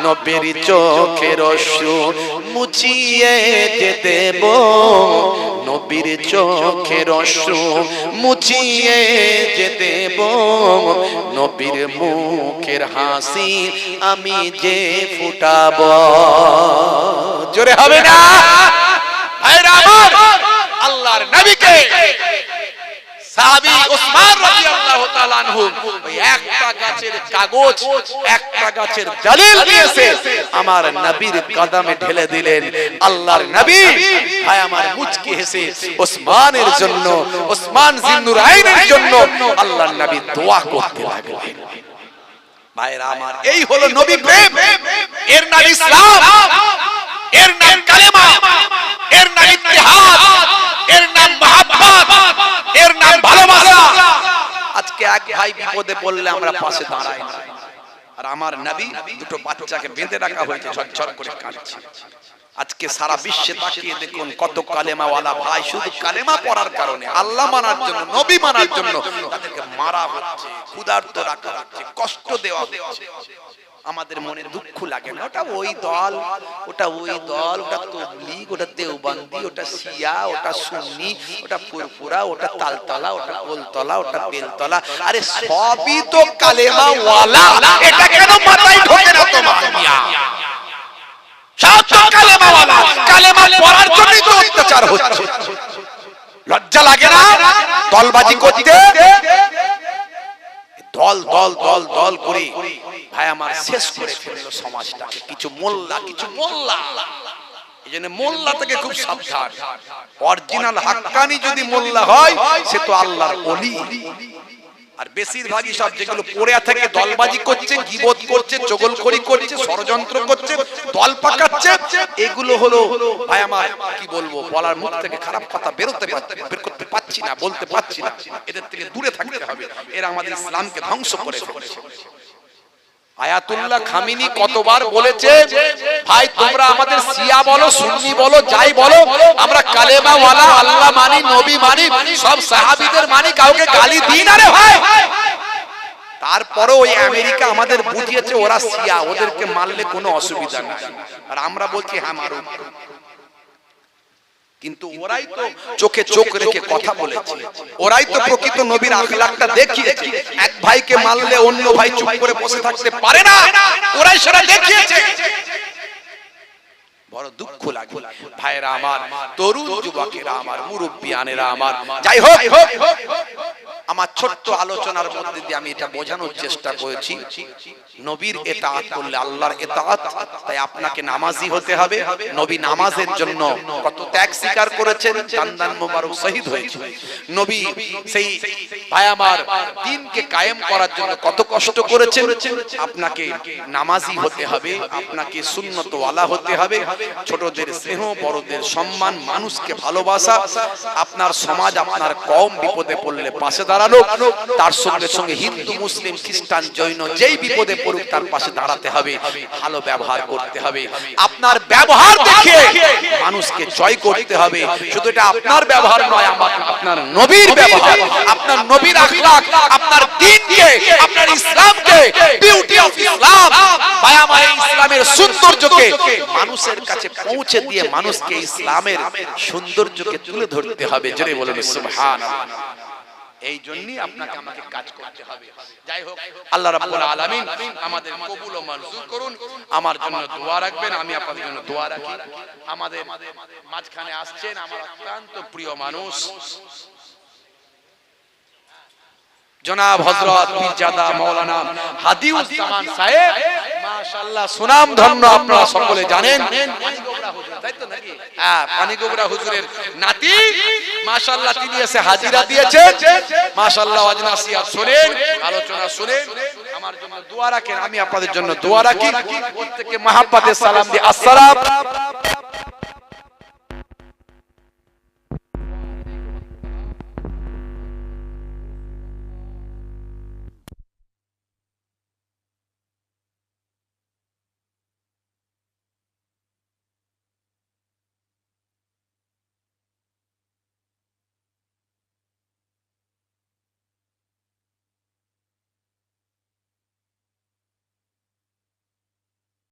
Speaker 1: নবীর চোখের অশ্রু মুছিয়ে যে দেব, নবীর চোখের অশ্রু মুছিয়ে যে দেব, নবীর মুখের হাসি আমি যে ফুটাবো। জোরে হবে না। ভাইরা আমার, আল্লাহর নবীকে সাহাবী ওসমান রাদিয়াল্লাহু তাআলা আনহু ওই একটা গাছের কাগজ, একটা গাছের দলিল নিয়েছে আমার নবীর কদমে ঢেলে দিলেন। আল্লাহর নবী ভাই আমার মুচকি হেসে ওসমানের জন্য, ওসমান জিন্নুরাইনের জন্য আল্লাহর নবী দোয়া করতে লাগলেন। ভাইরা আমার, এই হলো নবী প্রেম, এর নাম ইসলাম, এর নাম কালেমা, এর নাম ইত্তেহাদ, এর নাম মহব্বত, এর নাম ভালোবাসা। আজকে এক ভাই বিপদে পড়লে আমরা পাশে দাঁড়াই না, আর আমার নবী দুটো বাচ্চাকে বেঁধে রাখা হয়েছে, ঝরঝর করে কাঁদছে। আজকে সারা বিশ্বে তাকিয়ে দেখুন কত কালেমাওয়ালা ভাই শুধু কালেমা পড়ার কারণে, আল্লাহ মানার জন্য, নবী মানার জন্য তাদেরকে মারা হচ্ছে, ক্ষুধার্ত রাখা হচ্ছে, কষ্ট দেওয়া হচ্ছে। আমাদের মনে দুঃখ লাগে না? ওটা ওই দল, ওটা ওই দল, ওটা তবলিগ, ওটা দেওবন্দি, ওটা শিয়া, ওটা সুন্নি, ওটা ফুরফুরা, ওটা তালতলা, ওটা গোলতলা, ওটা বেলতলা। আরে সবই তো কালেমা ওয়ালা, এটা কেন মাথায় ঢোকে না তোমার মিয়া? সব তো কালেমা ওয়ালা, কালেমা পড়ার জন্যই তো অত্যাচার হচ্ছে। লজ্জা লাগে না দলবাজি করতে? দল দল দল দল করে ভাই আমার শেষ করে ফেললো সমাজটাকে। কিছু মোল্লা, কিছু মোল্লা, এই জন্য মোল্লা থেকে খুব সাবধান। অরিজিনাল হাক্কানি যদি মোল্লা হয় সে তো আল্লাহর ওলি। আর বেশিরভাগই সব যেগুলো পড়ে থেকে দলবাজি করছে, গীবত করছে, চগলখড়ি করছে, ষড়যন্ত্র করছে, দল পাকাচ্ছে, এগুলো হলো ভাই আমার কি বলবো, বলার মুখ থেকে খারাপ কথা বের করতে পারছি না, বলতে পারছি না। এদের থেকে দূরে থাকতে হবে, এরা আমাদের ইসলামকে ধ্বংস করে ফেলেছে। আয়াতুল্লাহ খামিনি কতবার বলেছে, ভাই তোমরা আমাদের শিয়া বলো, সুন্নি বলো, যাই বলো, আমরা কালেমা ওয়ালা, আল্লাহ মানি, নবী মানি, সব সাহাবীদের মানি, কাউকে গালি দিই না রে ভাই। তারপরে ওই আমেরিকা আমাদের বুঝিয়েছে ওরা শিয়া, ওদেরকে মারলে কোনো অসুবিধা নেই, আর আমরা বলছি হ্যাঁ মারুন। কিন্তু ওরাই তো চোখে চোখ রেখে কথা বলেছে, ওরাই তো প্রকৃত নবীর আখলাকটা দেখিয়েছে। এক ভাইকে মারলে অন্য ভাই চুপ করে বসে থাকতে পারে না, ওরাই সেটা দেখিয়েছে। বড় দুঃখ লাগে ভাইরা আমার, তরুণ যুবকেরা আমার, মুরব্বিয়ানেরা আমার। যাই হোক, আমার ছোট্ট আলোচনার মধ্যে দিয়ে আমি এটা বোঝানোর চেষ্টা করেছি, নবীর ইতাআত করলে আল্লাহর ইতাআত। তাই আপনাকে নামাজি হতে হবে। নবী নামাজের জন্য কত ত্যাগ স্বীকার করেছেন, দান্দান মোবারক শহীদ হয়েছে। নবী সেই ভাই আমার দ্বীনকে কায়েম করার জন্য কত কষ্ট করেছেন। আপনাকে নামাজি হতে হবে, আপনাকে সুন্নত ওয়ালা হতে হবে। ছোটদের স্নেহ, বড়দের সম্মান, মানুষকে ভালোবাসা, আপনার সমাজ আপনার কওম বিপদে পড়লে পাশে দাঁড়ানো, তার সঙ্গে সঙ্গে হিন্দু, মুসলিম, খ্রিস্টান, জৈন যেই বিপদে পড়ুক তার পাশে দাঁড়াতে হবে, ভালো ব্যবহার করতে হবে। আপনার ব্যবহার দেখে মানুষকে জয় করতে হবে। শুধু এটা আপনার ব্যবহার নয়, আপনার নবীর ব্যবহার, আপনার নবীর আখলাক, আপনার দ্বীনকে, আপনার ইসলামকে, বিউটি অফ ইসলাম, ভাই আমার এই ইসলামের সৌন্দর্যকে মানুষের কাছে পৌঁছে দিয়ে মানুষকে ইসলামের সৌন্দর্যকে তুলে ধরতে হবে। জোরে বলুন সুবহানাল্লাহ। এই জন্যই আপনাকে আমাকে কাজ করতে হবে। যাই হোক, আল্লাহ রাব্বুল আলামিন আমাদের কবুল ও মঞ্জুর করুন। আমার জন্য দোয়া রাখবেন, আমি আপনাদের জন্য দোয়া রাখি। আমাদের মাঝখানে আসছেন আমার অত্যন্ত প্রিয় মানুষ জনাব হযরত পীরজাদা মাওলানা হাদিউস জামান সাহেব, মাশাআল্লাহ সুনাম ধন্য, আপনারা সকলে জানেন পানিগোবরা হুজুর, তাই তো নাকি? হ্যাঁ, পানিগোবরা হুজুরের নাতি, মাশাআল্লাহ তিনি এসে হাজিরা দিয়েছেন। মাশাআল্লাহ ওয়াজ নাসিহত শুনেন, আলোচনা শুনেন, আমার জন্য দোয়া রাখেন, আমি আপনাদের জন্য দোয়া রাখি। প্রত্যেককে মহব্বতের সালাম দিয়ে আসসালাম